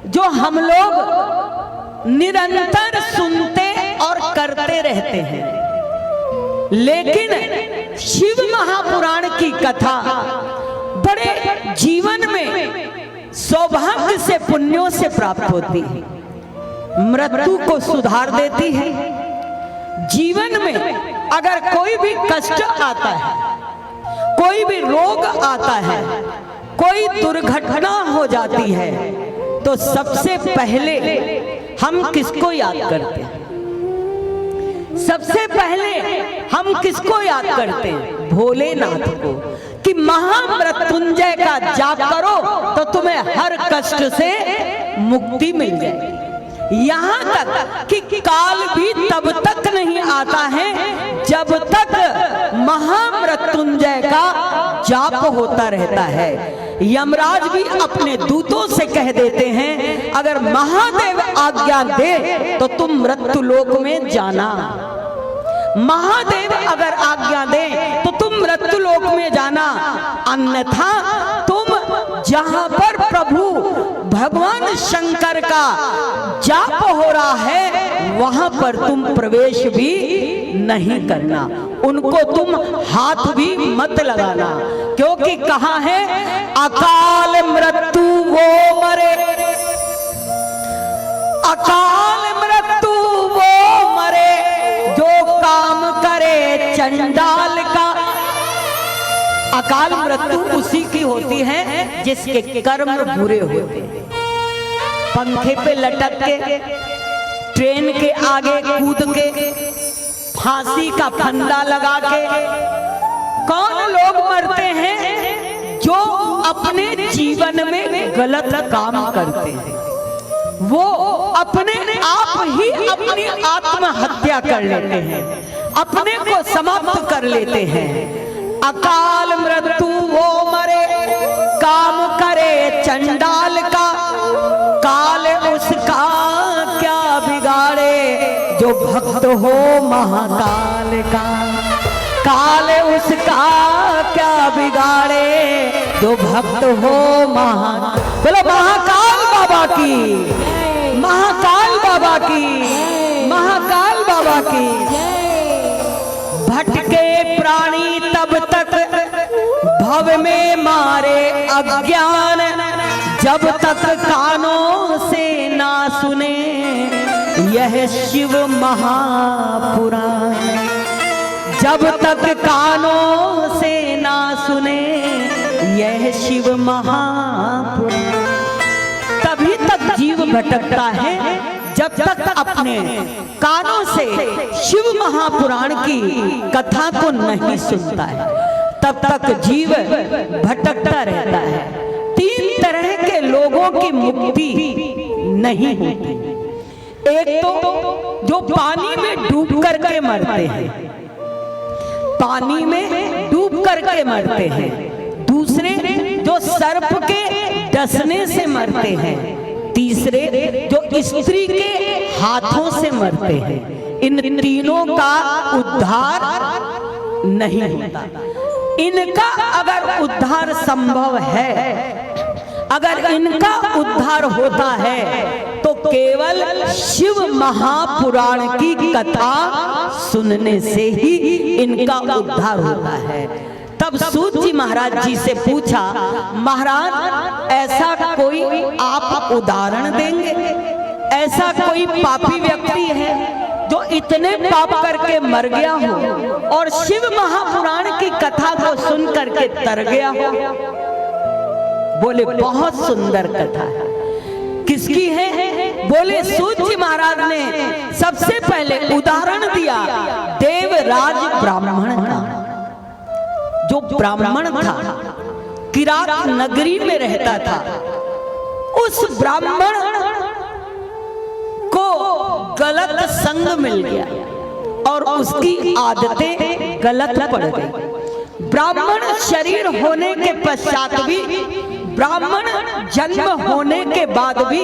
जो हम लोग निरंतर सुनते और करते रहते हैं। लेकिन शिव महापुराण की कथा बड़े जीवन में सौभाग्य से, पुण्यों से प्राप्त होती है। मृत्यु को सुधार देती है, जीवन में अगर कोई भी कष्ट आता है, कोई भी रोग आता है, कोई दुर्घटना हो जाती है, तो सबसे पहले हम किसको याद करते हैं? सबसे पहले हम किसको याद करते हैं? भोलेनाथ को, कि महामृत्युंजय का जाप करो तो तुम्हें हर कष्ट से मुक्ति मिल जाएगी। यहाँ तक कि काल भी तब तक नहीं आता है जब तक महामृत्युंजय का जाप होता रहता है। यमराज भी अपने दूतों से कह देते हैं, अगर महादेव आज्ञा दे तो तुम मृत्यु लोक में जाना। महादेव अगर आज्ञा दे तो तुम मृत्यु लोक में जाना, अन्यथा तुम जहां पर प्रभु भगवान शंकर का जाप हो रहा है वहां पर तुम प्रवेश भी नहीं करना, उनको तुम हाथ भी मत लगाना, क्योंकि कहा है अकाल मृत्यु वो मरे, अकाल मृत्यु वो मरे जो काम करे चंडाल का। अकाल मृत्यु उसी की होती है जिसके कर्म बुरे होते हैं। पंखे पे लटक के, ट्रेन के आगे कूद के, फांसी का फंदा लगा के कौन लोग मरते हैं? जो अपने जीवन में गलत काम करते हैं, वो अपने आप ही अपनी आत्महत्या कर लेते हैं, अपने को समाप्त कर लेते हैं। अकाल मृत्यु वो मरे काम करे चंडाल का, काल उसका क्या बिगाड़े जो भक्त हो महाकाल का, काल उसका क्या बिगाड़े जो भक्त हो महाकाल। बोलो महाकाल बाबा की, महाकाल बाबा की, महाकाल बाबा की। भटके प्राणी तब तक भव में मारे अज्ञान, जब तक कानों से ना सुने यह शिव महापुराण, जब तक कानों से ना सुने यह शिव महापुराण। तभी तक जीव भटकता है जब तक अपने कानों से शिव महापुराण की कथा को नहीं सुनता है, तब तक जीव भटकता रहता है। तीन तरह के लोगों की मुक्ति नहीं होती। एक तो जो पानी में डूब करके मरते हैं, पानी में डूब करके मरते हैं। दूसरे जो सर्प के डसने से मरते हैं। तीसरे जो स्त्री के हाथों से मरते हैं। इन तीनों का उद्धार नहीं होता। इनका अगर उद्धार संभव है, अगर इनका उद्धार होता है तो केवल शिव महापुराण की कथा सुनने से ही इनका उद्धार होता है। तब सूत जी महाराज जी से पूछा, महाराज ऐसा कोई आप उदाहरण देंगे? ऐसा कोई पापी व्यक्ति है जो इतने पाप करके मर गया हो और शिव महापुराण की कथा को सुन करके तर गया हो? बोले बहुत सुंदर कथा है। किसकी है? बोले सूत जी महाराज ने सबसे पहले उदाहरण दिया देवराज ब्राह्मण का। जो ब्राह्मण था, किरात नगरी में रहता था, उस ब्राह्मण को गलत संग मिल गया और उसकी आदतें गलत पड़ गई। ब्राह्मण शरीर होने के पश्चात भी, ब्राह्मण जन्म होने के बाद भी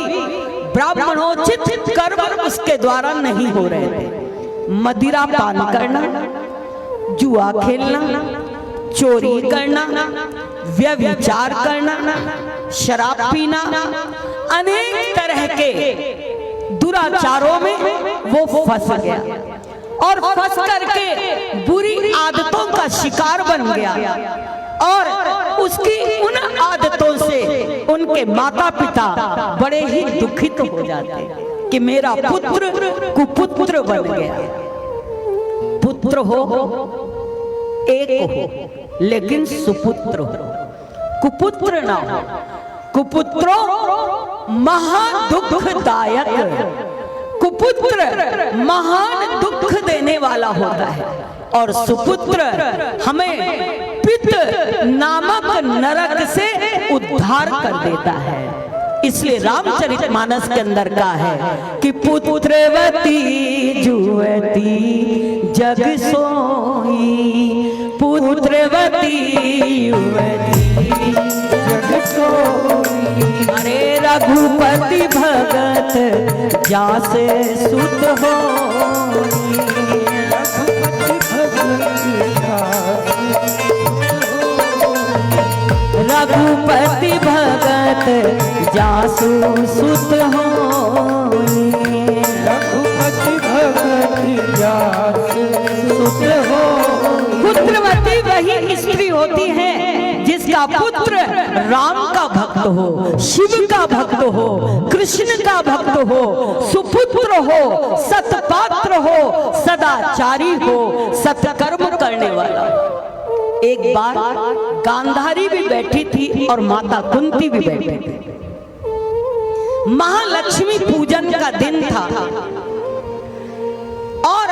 ब्राह्मणोचित कर्म उसके द्वारा नहीं हो रहे थे। मदिरा पान करना, जुआ खेलना, चोरी करना, व्यभिचार करना, शराब पीना, अनेक तरह के दुराचारों में वो फंस गया और फंस करके बुरी आदतों का शिकार बन गया। और उसकी उन आदतों से उनके माता पिता बड़े ही दुखित हो जाते कि मेरा पुत्र कुपुत्र बन गया। पुत्र हो एक हो, लेकिन सुपुत्र हो, कुपुत्र ना हो। कुपुत्रो महादुखदायक, कुपुत्र महान दुख देने वाला होता है, और सुपुत्र हमें पित नामक नरक से उद्धार कर देता है। इसलिए रामचरितमानस के अंदर का है कि पुत्रवती जुवती जग सोई, पुत्रवती युवती जग सोई। अरे रघुपति भगत जासे सुत होई, रघुपति भगत जासु सुत होई, रघुपति भगत जासु सुत होई। पुत्रवती वही स्त्री होती है जिसका पुत्र राम का भक्त हो, शिव का भक्त हो, कृष्ण का भक्त हो, सुपुत्र हो, सतपात्र हो, सदाचारी हो, सत्कर्म करने वाला। एक बार गांधारी भी बैठी थी और माता कुंती भी बैठी थी। महालक्ष्मी पूजन का दिन था और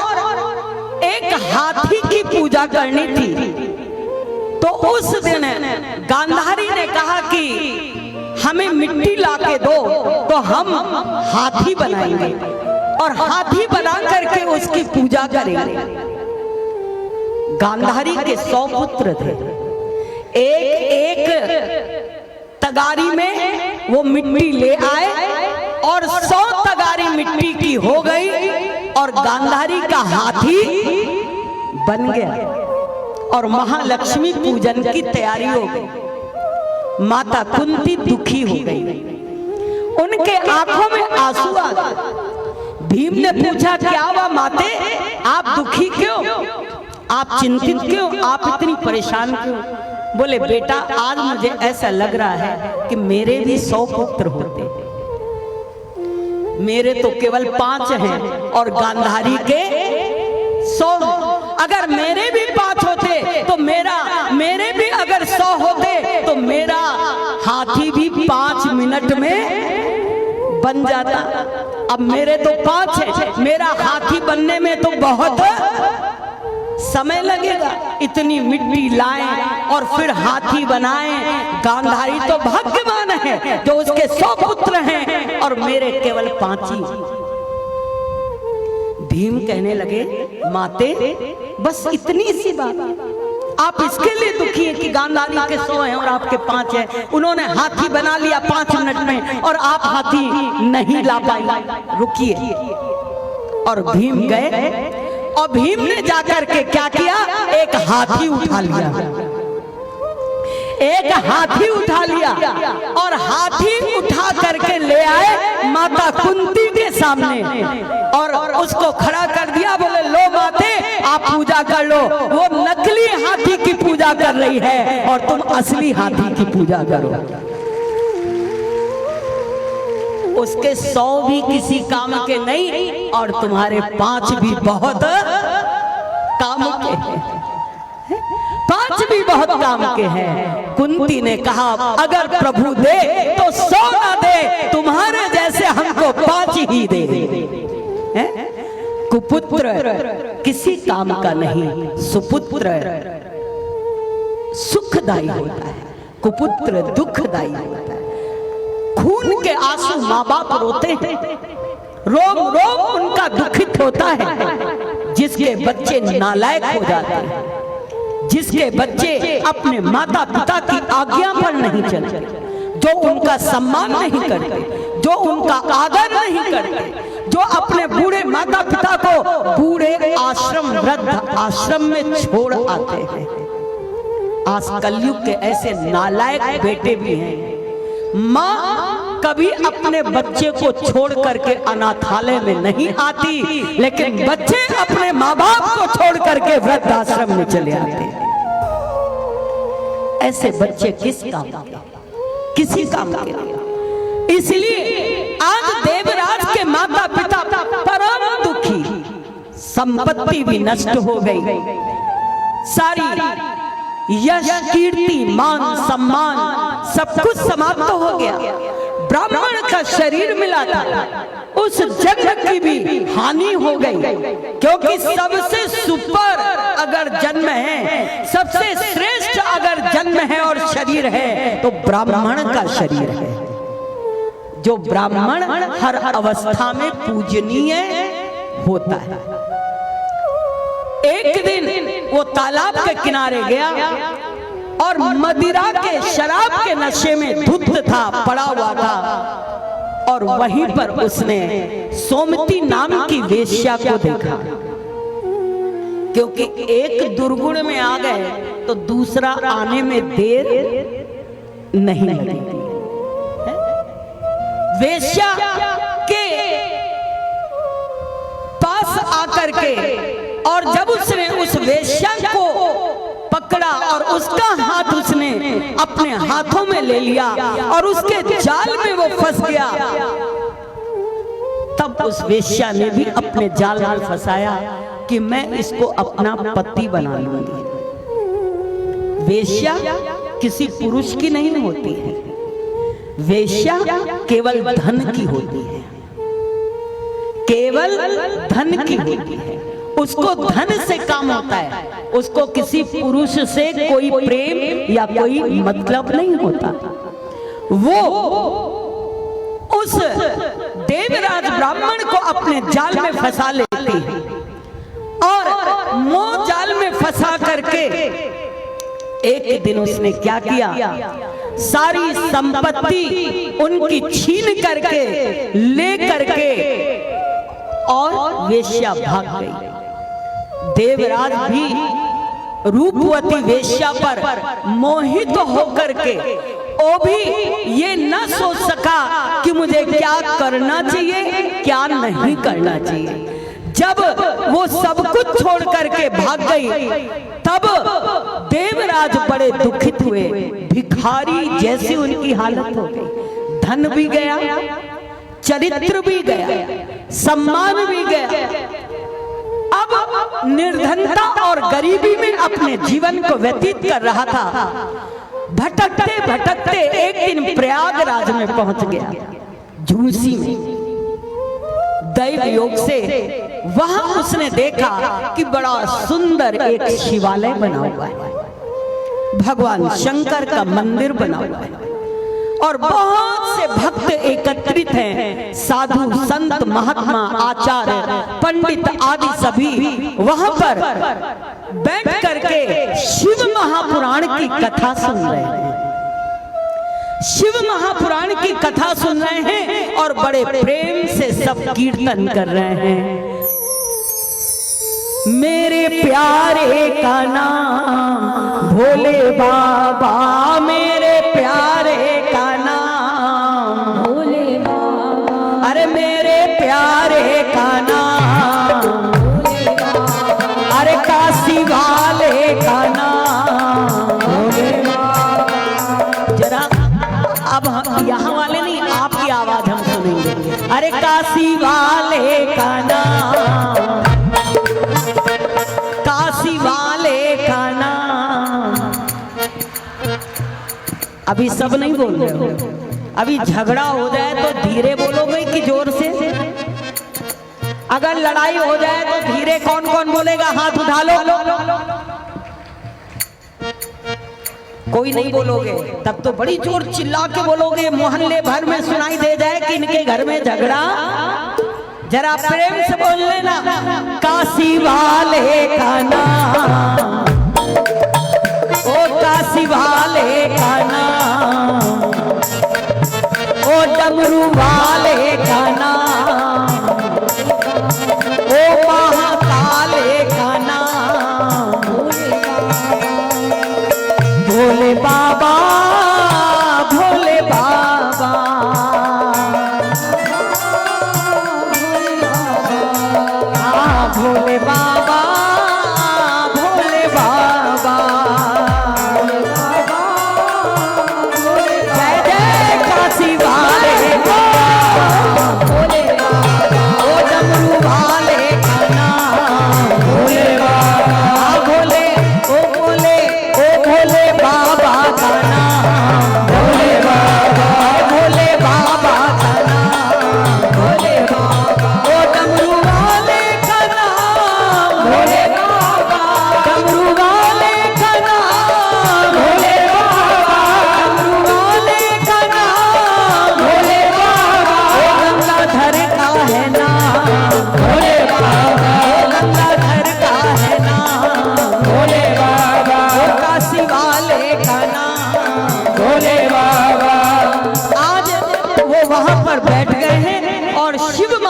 एक हाथी की पूजा करनी थी। तो उस दिन गांधारी ने कहा कि हमें मिट्टी लाके दो तो हम हाथी बनाएंगे और हाथी बना करके उसकी पूजा करेंगे। गांधारी के 100 पुत्र थे, एक एक तगारी में वो मिट्टी ले आए और 100 तगारी मिट्टी की हो गई और गांधारी का हाथी बन गया और महालक्ष्मी पूजन की तैयारी हो गई। माता कुंती दुखी हो गई, उनके आंखों में आंसू आ गए। भीम ने पूछा, क्या हुआ माते, आप दुखी क्यों, आप चिंतित क्यों, आप इतनी परेशान क्यों? बोले बेटा आज मुझे ऐसा लग रहा है कि मेरे भी 100 पुत्र होते, मेरे तो केवल 5 हैं और गांधारी के 100। अगर मेरे भी 5 होते तो मेरे भी अगर 100 होते तो मेरा हाथी भी 5 मिनट में बन जाता। अब मेरे तो 5 है, मेरा हाथी बनने में तो बहुत समय लगेगा। इतनी मिट्टी लाएं और फिर हाथी बनाएं। गांधारी तो भाग्यवान है जो उसके 100 पुत्र हैं और मेरे केवल 5 ही। भीम कहने लगे, माते बस इतनी सी बात, आप इसके लिए दुखी हैं कि गांधारी के 100 हैं और आपके 5 हैं। उन्होंने हाथी बना लिया 5 मिनट में और आप हाथी नहीं ला पाए, रुकिए। और भीम गए और भीम ने जाकर के क्या किया, एक हाथी उठा लिया, एक हाथी उठा लिया और हाथी उठा करके ले आए माता कुंती के सामने और उसको खड़ा कर दिया। बोले लो माते आप पूजा कर लो, वो नकली हाथी की पूजा कर रही है और तुम असली हाथी की पूजा करो। उसके 100 भी किसी काम के नहीं और तुम्हारे 5 भी बहुत काम के हैं, 5 भी बहुत काम के हैं। कुंती ने कहा अगर प्रभु दे तो 100 ना दे, तुम्हारे जैसे हमको 5 ही दे। कुपुत्र किसी काम का नहीं, सुपुत्र सुखदायी होता है, कुपुत्र दुखदायी होता है। खून के आंसू माँ बाप रोते हैं, रोम रोम उनका दुखित होता है। जिसके बच्चे नालायक हो जाते हैं, जिसके बच्चे अपने माता पिता की आज्ञा पर नहीं चलते, जो उनका सम्मान नहीं करते, जो उनका आदर नहीं करते, जो अपने बूढ़े माता पिता को बूढ़े आश्रम वृद्ध आश्रम में छोड़ आते हैं। आज कलयुग के ऐसे नालायक बेटे भी हैं। माँ कभी अपने बच्चे को छोड़ करके अनाथालय में नहीं आती, लेकिन बच्चे अपने माँ बाप को छोड़ करके वृद्धाश्रम में चले आते हैं। ऐसे बच्चे किस काम के, किसी काम के। इसलिए आज देवराज के माता पिता परम दुखी, संपत्ति भी नष्ट हो गई, सारी यश कीर्ति मान सम्मान सब कुछ समाप्त हो गया। ब्राह्मण का शरीर मिला था, उस जगत की भी हानि हो गई, क्योंकि सबसे सुपर अगर जन्म है, सबसे श्रेष्ठ अगर जन्म है और शरीर है तो ब्राह्मण का शरीर है। जो ब्राह्मण हर अवस्था में पूजनीय होता है। एक दिन वो तालाब के किनारे गया और मदिरा के शराब के नशे में धुत था, पड़ा हुआ था, और वहीं पर उसने सोमती नाम की वेश्या को देखा। क्योंकि एक दुर्गुण में आ गए तो दूसरा आने में देर नहीं लगती। वेश्या के पास आकर के, और जब उसने उस वेश्या को पकड़ा और उसका हाथ उसने अपने हाथों में ले लिया और उसके जाल में वो फंस गया, तब उस वेश्या ने भी अपने जाल में फंसाया कि मैं इसको अपना पति बना लूंगी। वेश्या किसी पुरुष की नहीं होती है, वेश्या केवल धन की होती है, केवल धन की होती है। उसको धन से काम होता है, उसको किसी पुरुष से कोई प्रेम या कोई मतलब नहीं होता। वो उस देवराज ब्राह्मण को अपने जाल में फंसा लेती है और मोह जाल में फंसा करके एक दिन उसने क्या किया, सारी संपत्ति उनकी छीन करके ले करके और वेश्या भाग गई। देवराज भी रूपवती वेश्या पर मोहित होकर के वो भी ये न सोच सका कि मुझे क्या करना चाहिए क्या नहीं करना चाहिए। जब वो सब कुछ छोड़ करके भाग गई तब देवराज बड़े दुखित हुए, भिखारी जैसी उनकी हालत हो गई। धन भी गया, चरित्र भी गया, सम्मान भी गया। अब निर्धनता और गरीबी में अपने जीवन को व्यतीत कर रहा था। भटकते भटकते एक दिन प्रयागराज में पहुंच गया, झूसी में। दैव योग से वहां उसने देखा कि बड़ा सुंदर एक शिवालय बना हुआ है, भगवान शंकर का मंदिर बना हुआ है और बहुत से भक्त एकत्रित हैं, साधु संत महात्मा आचार्य पंडित आदि सभी वहां पर बैठ करके शिव महापुराण की कथा सुन रहे हैं। शिव महापुराण की कथा सुन रहे हैं और बड़े प्रेम से सब कीर्तन कर रहे हैं। मेरे प्यारे का नाम भोले बाबा, मेरे प्यारे का नाम भोले बाबा, अरे मेरे प्यारे का नाम भोले बाबा, अरे काशी वाले का नाम भोले बाबा। जरा अब यहाँ वाले नहीं, आपकी आवाज हम सुनेंगे। अरे काशी वाले का नाम, काशी वाले का नाम। अभी सब नहीं बोल रहे हो, अभी झगड़ा हो जाए तो धीरे बोलोगे कि जोर से? अगर लड़ाई हो जाए तो धीरे कौन कौन बोलेगा? हाथ उठा लो। कोई नहीं बोलोगे तब तो बड़ी जोर चिल्ला के बोलोगे, मोहल्ले भर में सुनाई दे जाए कि इनके घर में झगड़ा। जरा प्रेम से बोल लेना, काशी वाले का नाम, ओ काशी वाले का नाम, ओ डमरू वाले का नाम, ओ महाकाले का नाम भोले बाबा, भोले बाबा, भोले बाबा, भोले बाबा, जय जय काशी वाले।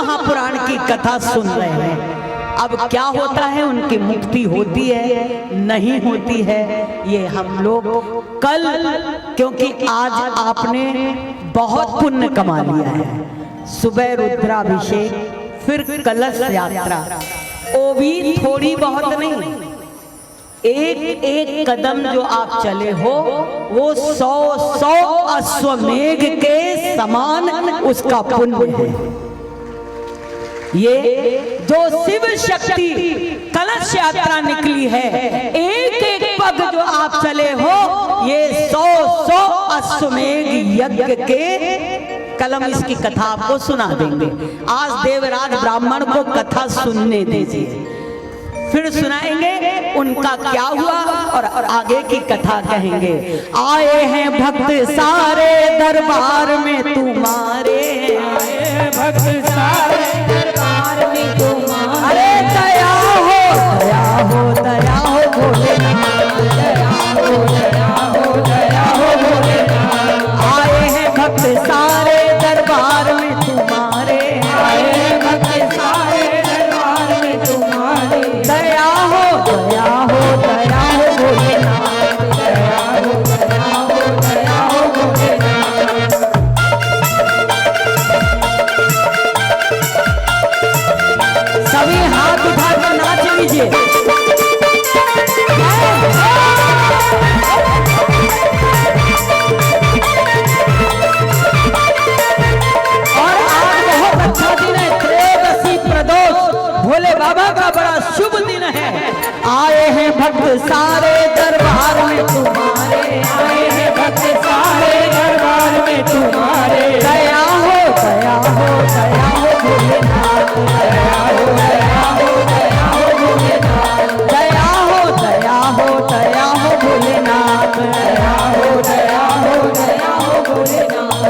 महापुराण की कथा सुन रहे हैं। अब क्या होता है, उनकी मुक्ति होती है नहीं होती है, ये हम लोग कल, क्योंकि आज आपने बहुत पुण्य कमा लिया है। सुबह रुद्राभिषेक, फिर कलश यात्रा, वो भी थोड़ी बहुत नहीं, एक एक कदम जो आप चले हो वो 100 अश्वमेघ के समान उसका पुण्य है। ये जो शिव शक्ति कलश यात्रा निकली है, एक एक पग जो आप चले हो, ये 100 अश्वमेघ यज्ञ के कल हम इसकी कथा आपको सुना देंगे। आज देवराज ब्राह्मण को कथा सुनने दीजिए, फिर सुनाएंगे उनका क्या हुआ और आगे की कथा कहेंगे। आए हैं भक्त सारे दरबार में तुम्हारे, आए भक्त सारे दरबार में तुम्हारे, अरे दया हो दया हो दया हो भोलेनाथ, दया हो दया हो दया हो भोलेनाथ। आए हैं भक्त सारे दरबार में तुम्हारे, आए भक्त सारे दरबार में तुम्हारे, दया हो दया हो दया हो भोलेनाथ, दया हो दया हो दया हो भोलेनाथ। सभी हाथ उठाकर नाच लीजिए। और आज बहुत अच्छा दिन है, त्रयोदशी प्रदोष, भोले बाबा का बड़ा शुभ दिन है। आए हैं भक्त सारे दरबार में तुम्हारे, आए हैं भक्त सारे दरबार में तुम्हारे, दया हो दया हो दया हो भोलेनाथ, दया हो दया हो दया हो भोलेनाथ, दया हो दया हो दया हो भोलेनाथ, दया हो दया हो दया हो भोलेनाथ।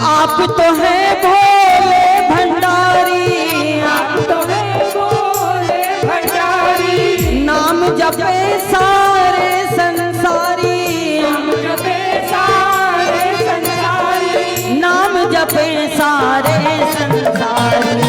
आप तो हैं भोले भंडारी, आप तो हैं भोले भंडारी, नाम जपे सारे संसारी, नाम जपे सारे संसारी, नाम जपे सारे संसारी,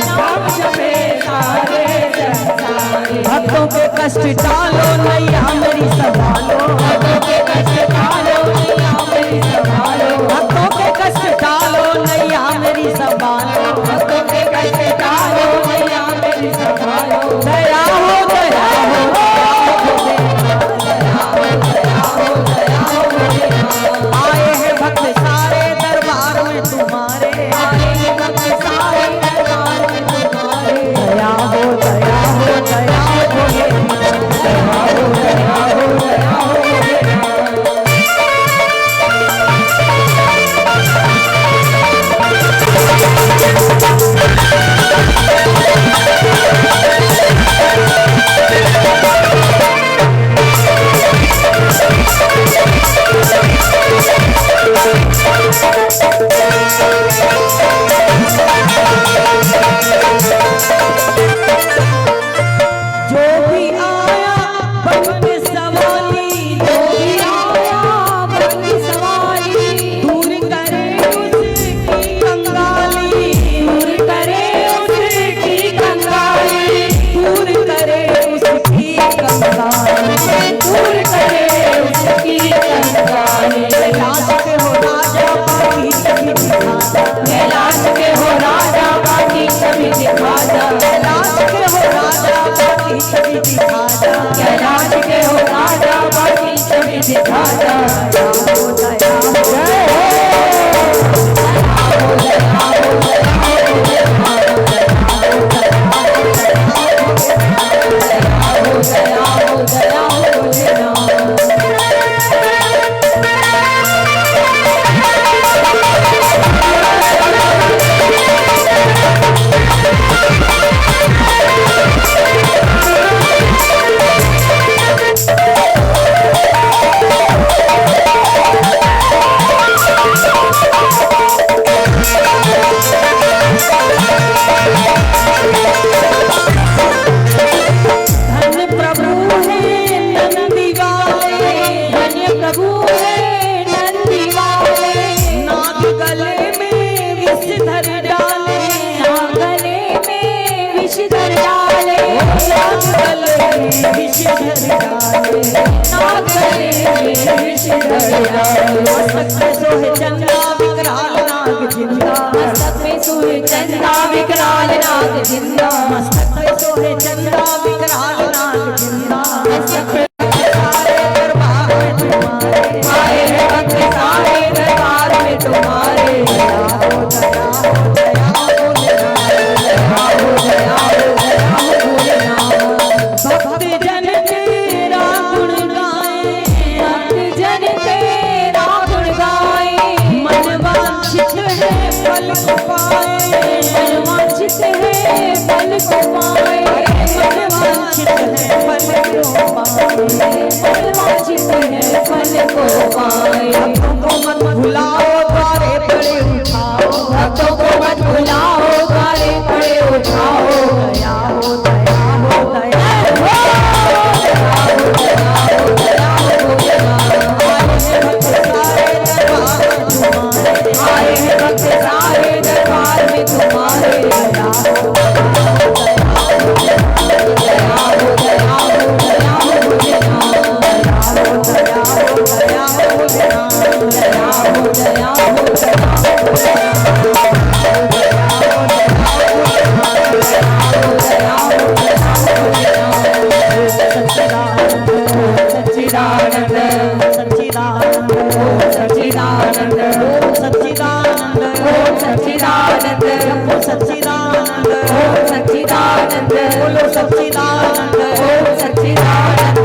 नाम जपे सारे संसारी। भक्तों के कष्ट टालो नैया मेरी संभालो, भक्तों के कष्ट टालो नैया मेरी संभालो, भक्तों के कष्ट टालो नैया मेरी संभालो, भक्तों के कष्ट टालो नैया मेरी संभालो, दया हो दया हो दया हो दया हो दया हो भोलेनाथ। आए हैं भक्त सारे दरबार में तुम्हारे, आए हैं भक्त सारे दरबार में तुम्हारे, दया हो दया हो दया हो भोलेनाथ, दया हो दया हो दया हो भोलेनाथ। जो भी आया बन के सवाली, जो भी आया बन की सवारी, दूर करे उसकी कंगाली, दूर करे उसकी कंगाली, दूर करे उसकी कंगाली, दूर करे उसकी कंगाली। कैलाश के हो राजा बाकी कभी दिखाता, कैलाश के हो राजा बाकी कभी दिखाता, कैलाश के हो राजा बाकी कभी दिखाता, कैलाश के हो राजा बाकी कभी दिखाता। दया हो दया हो जय हो दया हो दया हो भोलेनाथ। हो नाग गले में विष धर डाले, नाग गले में विष धर डाले। मस्तक पे सोहे चंदा विकराल नाग जिंदा, मस्तक में सोहे चंदा विकराल नाग जिंदा, मस्तक पे सोहे चंदा विकराल नाग जिंदा। मस्तक पे सारे दरबार में तुम्हारे आए हैं भक्त सारे दरबार में तुम्हारे। दया हो दया हो दया हो भोलेनाथ, दया हो दया हो भोलेनाथ। भक्त जन तेरा गुण गाए, भक्त जन तेरा गुण गाए, मन वांछित है फल को पाए, मन वांछित है फल को पाए, मन वांछित है फल को पाए। मन वांछित है फल को पाए। भक्तों को मत भुलाओ द्वारे पड़े उठाओ, भक्तों को मत भुलाओ द्वारे पड़े उठाओ। दया हो दया हो दया हो। आए हैं भक्त सारे दरबार में तुम्हारे। दया हो दया हो दया हो दया हो भोलेनाथ। दया हो दया हो दया हो दया सच्चिदानंद सच्चिदानंद सच्चिदानंद सच्चिदानंद सच्चिदानंद जपो सच्चिदानंद, सच्चिदानंद बोलो सच्चिदानंद, सच्चिदानंद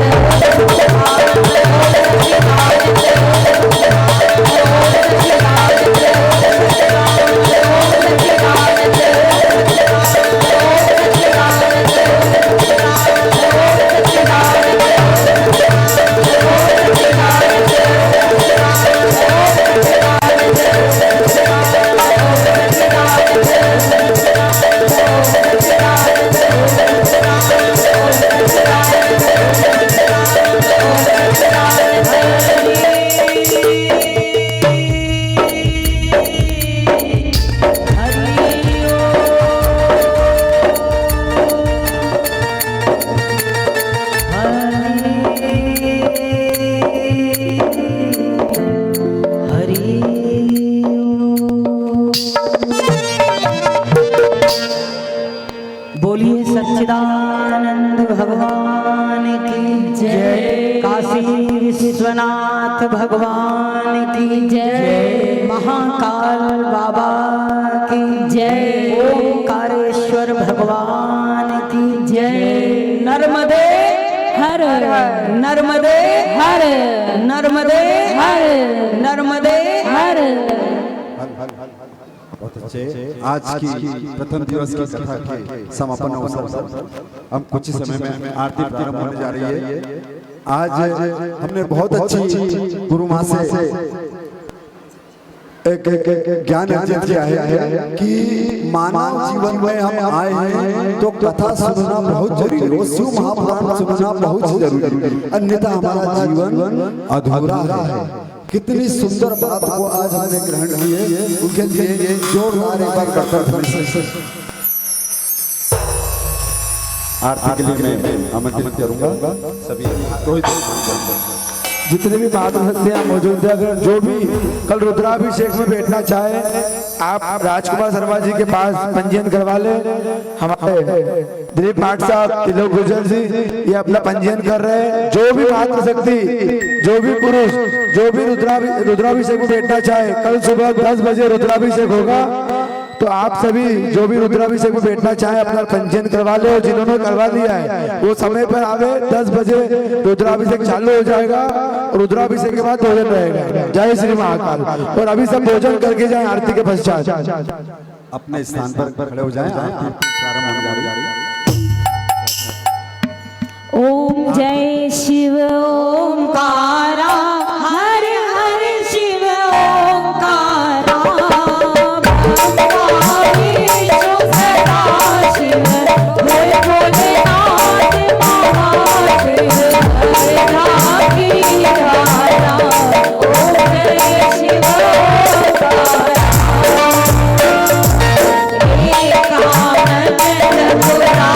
बोलिए सच्चिदानंद भगवान की जय, काशी विश्वनाथ भगवान की जय, महाकाल बाबा की जय, ओंकारेश्वर भगवान की जय। नर्मदे हर नर्मदे हर नर्मदे हर नर्मदे हर। बहुत अच्छे। आज की प्रथम दिवस की कथा के समापन अवसर पर हम कुछ ही समय में आरती प्रारंभ होने जा रही है। आज हमने बहुत अच्छी गुरु माँ से एक ज्ञान अर्जित किया है कि मानव जीवन में हम आए हैं तो कथा सुनना बहुत जरूरी है, वो शिव महापुराण सुनना बहुत जरूरी है, अन्यथा हमारा जीवन अधूरा है। कितनी सुंदर बात को आज हमने ग्रहण की है, उनके लिए जोरदार एक बार करते आरती के लिए मैं आमंत्रित करूंगा सभी जितने भी महाशक्तियाँ मौजूद है। अगर जो भी कल रुद्राभिषेक में बैठना चाहे आप राजकुमार शर्मा जी के पास पंजीयन करवा ले। हमारे दिलीप भाट साहब, त्रिलोक गुर्जर जी ये अपना पंजीयन कर रहे हैं। जो भी मातृशक्ति, जो भी पुरुष, जो भी रुद्राभिषेक में बैठना चाहे कल सुबह 10 बजे रुद्राभिषेक होगा। तो आप सभी जो भी रुद्राभिषेक में बैठना चाहे अपना पंजीयन करवा ले, और जिन्होंने करवा लिया है वो समय पर आवे। 10 बजे रुद्राभिषेक चालू हो जाएगा, रुद्राभिषेक के बाद भोजन रहेगा। जय श्री महाकाल। और अभी सब भोजन करके जाए आरती के पश्चात। अपने स्थान पर खड़े हो जाएं, आरती प्रारंभ होने जा रही है। ओम जय शिव ओंकारा, हर हर शिव ओंकारा, भगवानी जो सदा शिव, हे भोलेनाथ महादेव, हर राखी धारा। ओम जय शिव ओंकारा, एकानंद पुरा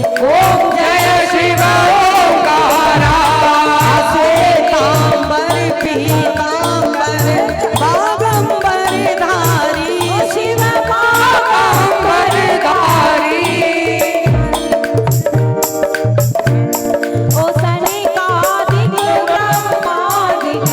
ओम जय शिव ओंकारा श्वेतांबर पीतांबर बागंबर धारी शिव बागंबर धारी ओ सनिकादिक ब्रह्मादिक